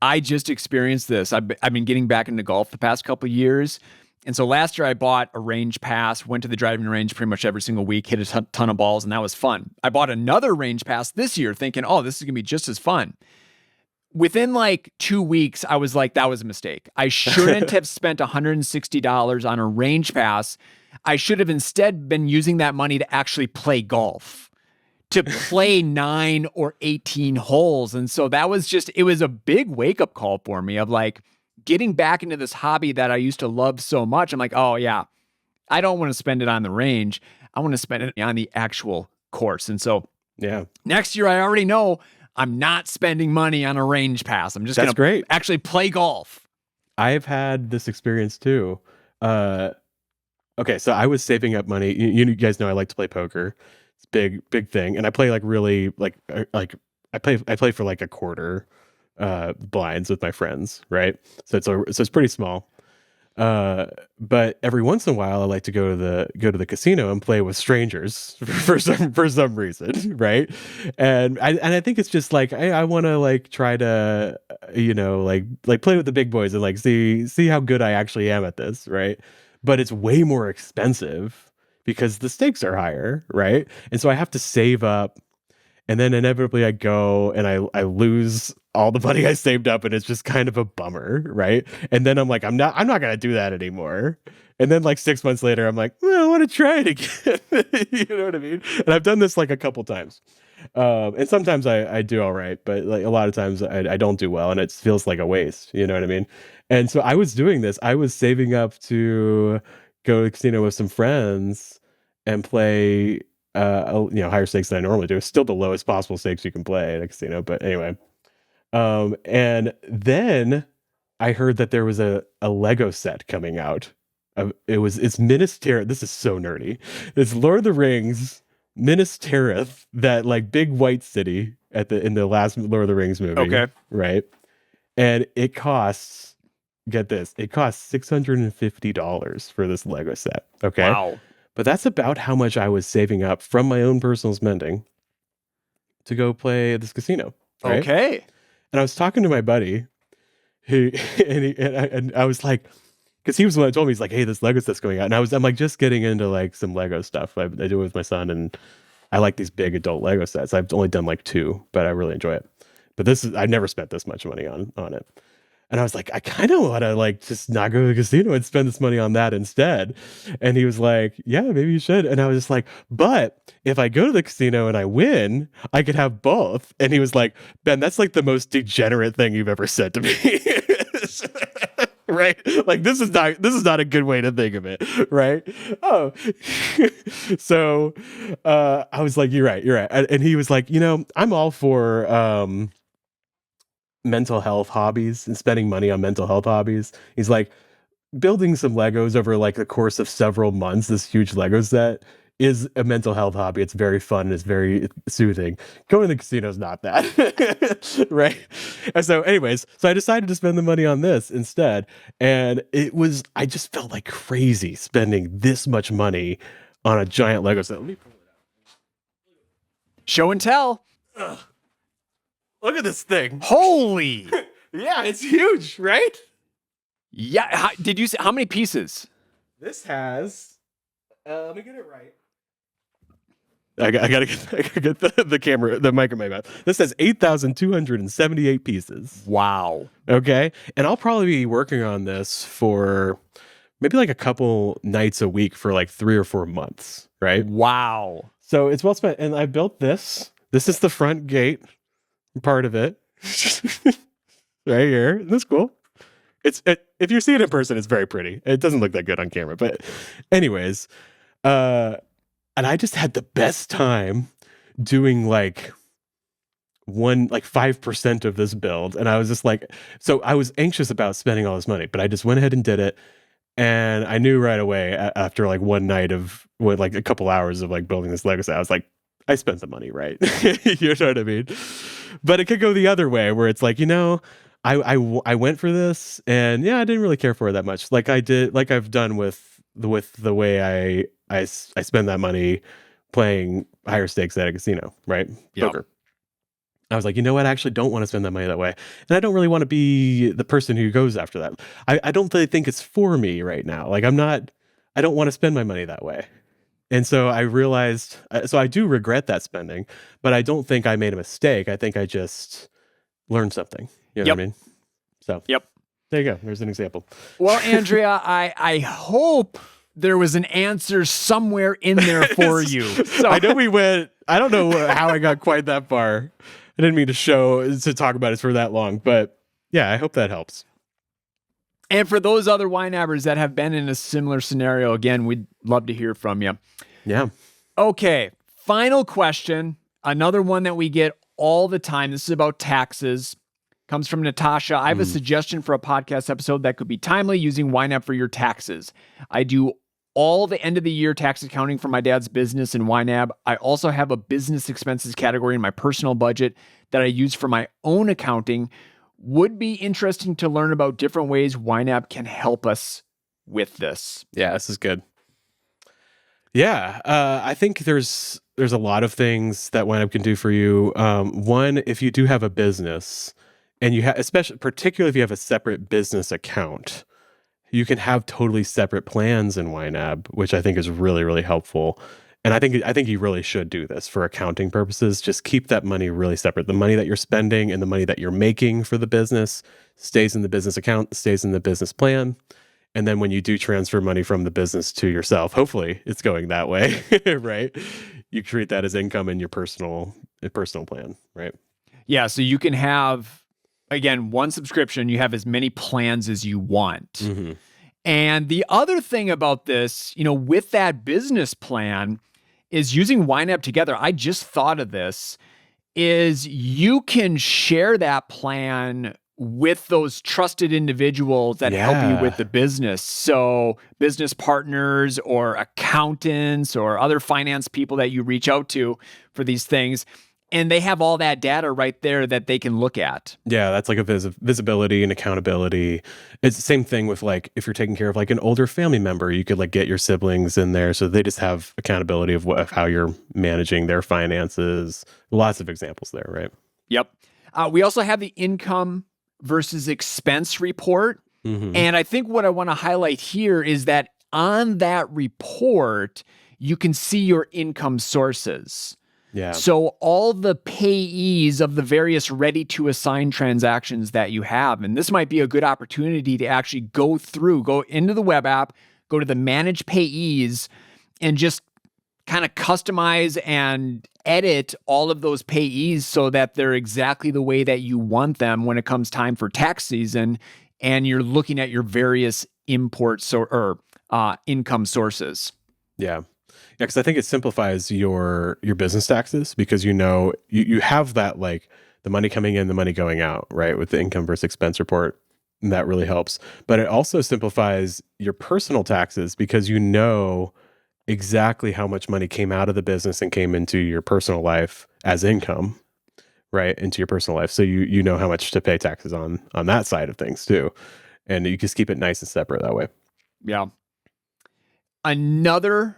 I just experienced this. I've been getting back into golf the past couple of years. And so last year I bought a range pass, went to the driving range pretty much every single week, hit a ton of balls, and that was fun. I bought another range pass this year thinking, oh, this is going to be just as fun. Within like 2 weeks, I was like, that was a mistake. I shouldn't have spent $160 on a range pass. I should have instead been using that money to actually play golf, to play 9 or 18 holes. And so that was it was a big wake-up call for me of like, getting back into this hobby that I used to love so much. I'm like, oh yeah, I don't want to spend it on the range. I want to spend it on the actual course. And so yeah, next year I already know I'm not spending money on a range pass. I'm just going to actually play golf. I've had this experience too. Okay, so I was saving up money. You guys know I like to play poker. It's big thing, and I play like really like I play for like a quarter blinds with my friends, right? So it's pretty small. But every once in a while I like to go to the casino and play with strangers for some reason, right? And I think it's just like I want to like try to like play with the big boys and like see how good I actually am at this, right? But it's way more expensive because the stakes are higher, right? And so I have to save up, and then inevitably I go and I lose all the money I saved up, and it's just kind of a bummer, right? And then I'm like, I'm not gonna do that anymore. And then like 6 months later, I'm like, well, I want to try it again. You know what I mean? And I've done this like a couple times. And sometimes I do all right, but like a lot of times I don't do well, and it feels like a waste. You know what I mean? And so I was doing this. I was saving up to go to the casino with some friends and play higher stakes than I normally do. It's still the lowest possible stakes you can play at a casino, but anyway. And then I heard that there was a Lego set coming out. It's Minas Tirith. This is so nerdy. It's Lord of the Rings, Minas Tirith, that like big white city in the last Lord of the Rings movie. Okay. Right. And it costs, get this, it costs $650 for this Lego set. Okay. Wow. But that's about how much I was saving up from my own personal spending to go play at this casino. Right? Okay. And I was talking to my buddy, and I was like, because he was the one that told me, he's like, hey, this Lego set's going out. And I'm like just getting into like some Lego stuff. I do it with my son, and I like these big adult Lego sets. I've only done like 2, but I really enjoy it. But I've never spent this much money on it. And I was like, I kind of want to like just not go to the casino and spend this money on that instead. And he was like, yeah, maybe you should. And I was just like, but if I go to the casino and I win, I could have both. And he was like, Ben, that's like the most degenerate thing you've ever said to me. Right? Like this is not a good way to think of it. Right? Oh, so I was like, you're right. And he was like, I'm all for mental health hobbies and spending money on mental health hobbies. He's like, building some Legos over like the course of several months, this huge Lego set is a mental health hobby. It's very fun. It's very soothing. Going to the casino is not that. Right? And so anyways, I decided to spend the money on this instead. And I just felt like crazy spending this much money on a giant Lego set. Let me pull it out. Show and tell. Ugh. Look at this thing. Holy. Yeah, it's huge, right? Yeah. Did you say how many pieces? This has, let me get it right. I gotta get the camera, the mic in my mouth. This has 8,278 pieces. Wow. Okay. And I'll probably be working on this for maybe like a couple nights a week for like 3 or 4 months. Right. Wow. So it's well spent. And I built this. This is the front gate part of it. Right here. Isn't this cool? If you see it in person, it's very pretty. It doesn't look that good on camera. But anyways, and I just had the best time doing like 5% of this build. And I was just like, so I was anxious about spending all this money, but I just went ahead and did it. And I knew right away after like one night of like a couple hours of like building this Lego set, I was like, I spent the money, right? You know what I mean? But it could go the other way where it's like, I went for this and yeah, I didn't really care for it that much. Like I've done with the way I spend that money playing higher stakes at a casino, right? Yep. Poker. I was like, you know what? I actually don't want to spend that money that way. And I don't really want to be the person who goes after that. I don't really think it's for me right now. Like I don't want to spend my money that way. And so I realized, so I do regret that spending, but I don't think I made a mistake. I think I just learned something. You know what I mean? So yep. There you go. There's an example. Well, Andrea, I hope there was an answer somewhere in there for you. So I know I don't know how I got quite that far. I didn't mean to talk about it for that long, but yeah, I hope that helps. And for those other YNABers that have been in a similar scenario, again, we'd love to hear from you. Yeah. Okay, final question. Another one that we get all the time. This is about taxes. Comes from Natasha. I have a suggestion for a podcast episode that could be timely using YNAB for your taxes. I do all the end of the year tax accounting for my dad's business in YNAB. I also have a business expenses category in my personal budget that I use for my own accounting. Would be interesting to learn about different ways YNAB can help us with this. Yeah, this is good. Yeah, I think there's a lot of things that YNAB can do for you. One, if you do have a business and you have, particularly if you have a separate business account, you can have totally separate plans in YNAB, which I think is really, really helpful. And I think you really should do this for accounting purposes. Just keep that money really separate. The money that you're spending and the money that you're making for the business stays in the business account, stays in the business plan. And then when you do transfer money from the business to yourself, hopefully it's going that way, right? You treat that as income in your personal plan, right? Yeah, so you can have, again, one subscription, you have as many plans as you want. Mm-hmm. And the other thing about this, with that business plan is using YNAB together. I just thought of this, is you can share that plan with those trusted individuals that help you with the business. So business partners or accountants or other finance people that you reach out to for these things. And they have all that data right there that they can look at. Yeah, that's like a visibility and accountability. It's the same thing with like if you're taking care of like an older family member, you could like get your siblings in there so they just have accountability of how you're managing their finances. Lots of examples there, right? Yep. We also have the income versus expense report. Mm-hmm. And I think what I want to highlight here is that on that report, you can see your income sources. Yeah. So all the payees of the various ready to assign transactions that you have, and this might be a good opportunity to actually go into the web app, go to the manage payees and just kind of customize and edit all of those payees so that they're exactly the way that you want them when it comes time for tax season. And you're looking at your various imports or income sources. Yeah. Yeah, because I think it simplifies your business taxes because you have that like the money coming in, the money going out, right? With the income versus expense report. And that really helps. But it also simplifies your personal taxes because you know exactly how much money came out of the business and came into your personal life as income, right? Into your personal life. So you know how much to pay taxes on that side of things too. And you just keep it nice and separate that way. Yeah. Another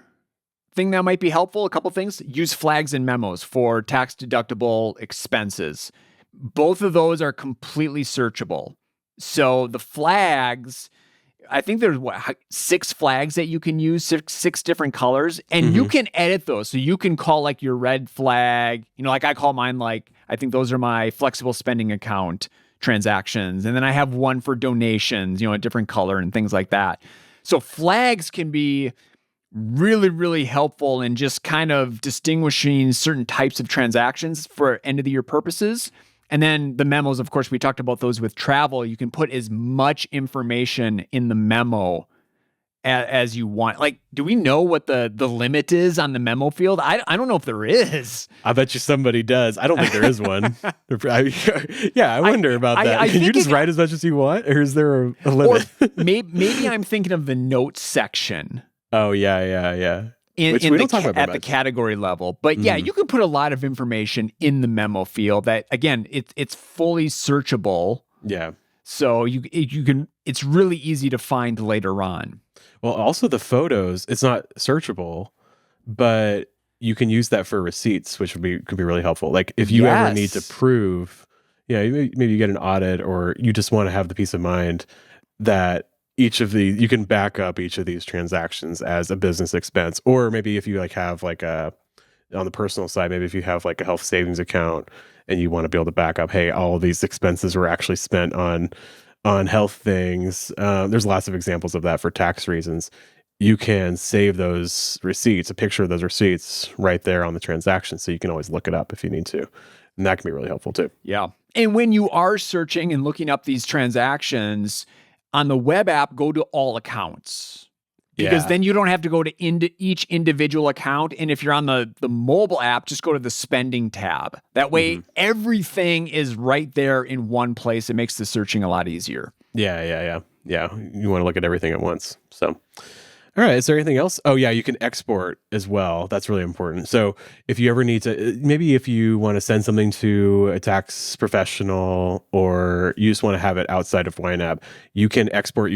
thing that might be helpful, a couple things, use flags and memos for tax deductible expenses. Both of those are completely searchable. So the flags, I think there's 6 flags that you can use, six different colors, and you can edit those. So you can call like your red flag, like I call mine, like, I think those are my flexible spending account transactions. And then I have one for donations, a different color and things like that. So flags can be really, really helpful in just kind of distinguishing certain types of transactions for end of the year purposes. And then the memos, of course, we talked about those with travel. You can put as much information in the memo as you want. Like, do we know what the limit is on the memo field? I don't know if there is. I bet you somebody does. I don't think there is one. I wonder about that. Can you just write as much as you want, or is there a limit? Or maybe I'm thinking of the notes section. Oh, yeah. Which we don't talk about at the category level. But yeah, you can put a lot of information in the memo field that, again, it's fully searchable. Yeah. So you can, it's really easy to find later on. Well, also the photos, it's not searchable, but you can use that for receipts, which could be really helpful. Like if you ever need to prove, maybe you get an audit, or you just want to have the peace of mind that you can back up each of these transactions as a business expense. Or maybe if you have on the personal side, maybe if you have like a health savings account and you want to be able to back up, hey, all of these expenses were actually spent on health things. There's lots of examples of that for tax reasons. You can save those receipts, a picture of those receipts right there on the transaction, so you can always look it up if you need to. And that can be really helpful too. Yeah. And when you are searching and looking up these transactions on the web app, go to all accounts. Because then you don't have to go to each individual account. And if you're on the mobile app, just go to the spending tab. That way, everything is right there in one place. It makes the searching a lot easier. Yeah. You want to look at everything at once. So, all right. Is there anything else? Oh, yeah. You can export as well. That's really important. So if you ever need to, maybe if you want to send something to a tax professional, or you just want to have it outside of YNAB, you can export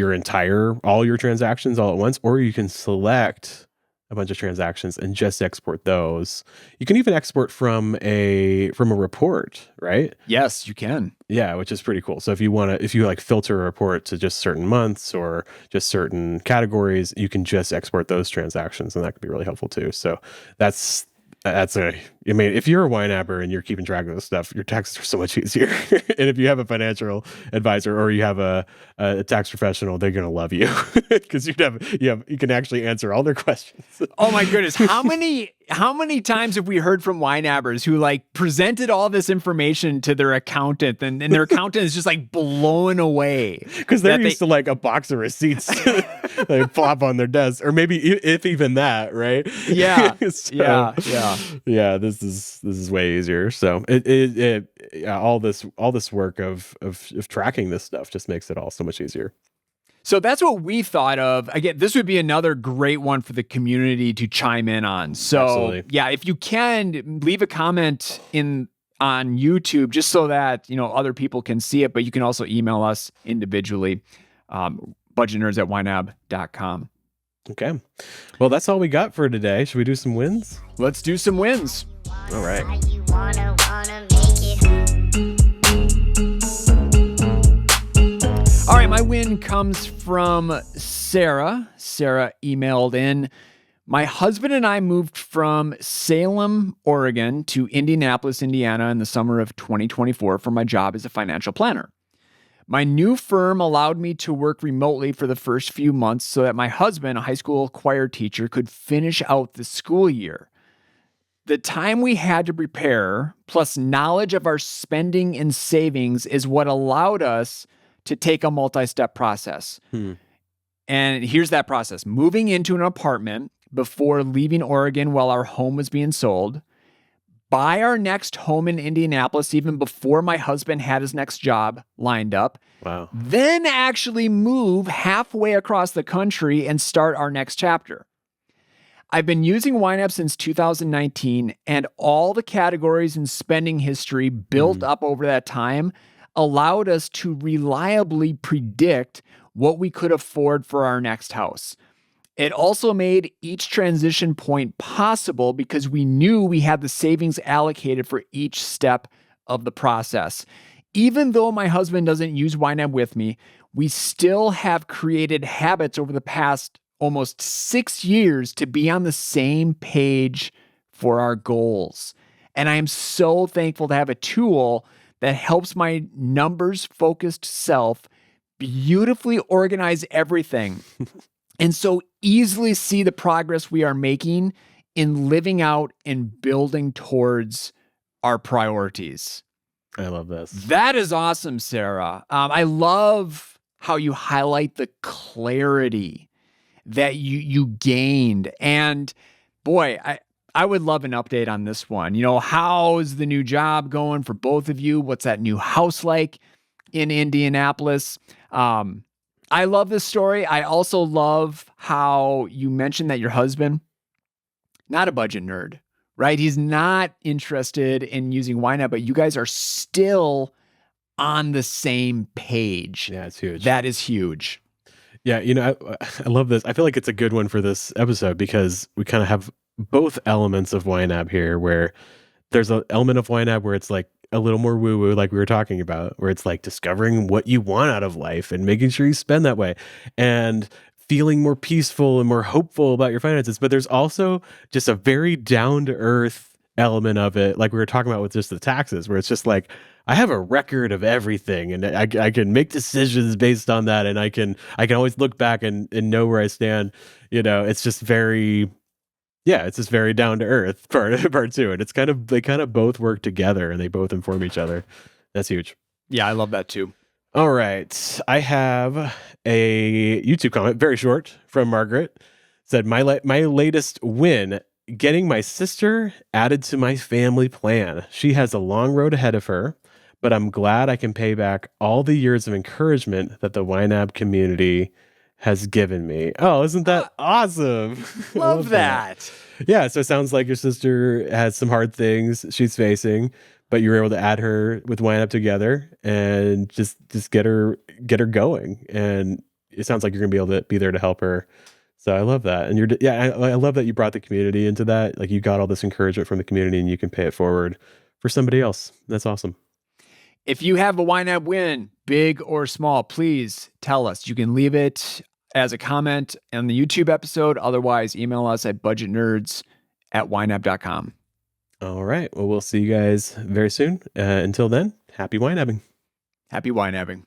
all your transactions all at once, or you can select a bunch of transactions and just export those. You can even export from a report, right? Yes, you can. Yeah, which is pretty cool. So if you filter a report to just certain months or just certain categories, you can just export those transactions, and that could be really helpful too. So if you're a YNABer and you're keeping track of this stuff, your taxes are so much easier. And if you have a financial advisor or you have a tax professional, they're going to love you because you can actually answer all their questions. Oh my goodness. How many times have we heard from YNABers who presented all this information to their accountant, and their accountant is just blown away because they're used to a box of receipts they plop on their desk, or maybe if even that, right? Yeah. Yeah. This is way easier. So all this work of tracking this stuff just makes it all so much easier. So that's what we thought of. Again, this would be another great one for the community to chime in on. So absolutely. Yeah, if you can, leave a comment on YouTube just so that other people can see it, but you can also email us individually, budgetnerds@ynab.com. Okay. Well, that's all we got for today. Should we do some wins? Let's do some wins. All right. How you wanna make it. All right, my win comes from Sarah. Sarah emailed in, my husband and I moved from Salem, Oregon to Indianapolis, Indiana in the summer of 2024 for my job as a financial planner. My new firm allowed me to work remotely for the first few months so that my husband, a high school choir teacher, could finish out the school year. The time we had to prepare, plus knowledge of our spending and savings, is what allowed us to take a multi-step process. And here's that process. Moving into an apartment before leaving Oregon while our home was being sold. Buy our next home in Indianapolis even before my husband had his next job lined up. Wow. Then actually move halfway across the country and start our next chapter. I've been using YNAB since 2019, and all the categories and spending history built up over that time allowed us to reliably predict what we could afford for our next house. It also made each transition point possible because we knew we had the savings allocated for each step of the process. Even though my husband doesn't use YNAB with me, we still have created habits over the past almost 6 years to be on the same page for our goals. And I am so thankful to have a tool that helps my numbers-focused self beautifully organize everything and so easily see the progress we are making in living out and building towards our priorities. I love this. That is awesome, Sarah. I love how you highlight the clarity that you gained. And boy, I would love an update on this one. How's the new job going for both of you? What's that new house like in Indianapolis? I love this story. I also love how you mentioned that your husband, not a budget nerd, right? He's not interested in using YNAB, but you guys are still on the same page. Yeah, it's huge. That is huge. Yeah, I love this. I feel like it's a good one for this episode because we kind of have both elements of YNAB here, where there's an element of YNAB where it's like a little more woo-woo, like we were talking about, where it's like discovering what you want out of life and making sure you spend that way and feeling more peaceful and more hopeful about your finances. But there's also just a very down-to-earth element of it, like we were talking about with just the taxes, where it's just like, I have a record of everything and I can make decisions based on that. And I can always look back and know where I stand. It's just very, it's just very down to earth part two. And they kind of both work together and they both inform each other. That's huge. Yeah, I love that too. All right. I have a YouTube comment, very short, from Margaret. Said, my latest win, getting my sister added to my family plan. She has a long road ahead of her, but I'm glad I can pay back all the years of encouragement that the YNAB community has given me. Oh, isn't that awesome? Love that. Yeah, so it sounds like your sister has some hard things she's facing, but you were able to add her with YNAB together and just get her going. And it sounds like you're gonna be able to be there to help her. So I love that. And I love that you brought the community into that. Like, you got all this encouragement from the community and you can pay it forward for somebody else. That's awesome. If you have a YNAB win, big or small, please tell us. You can leave it as a comment on the YouTube episode. Otherwise, email us at budgetnerds@ynab.com. All right. Well, we'll see you guys very soon. Until then, happy YNABing. Happy YNABing.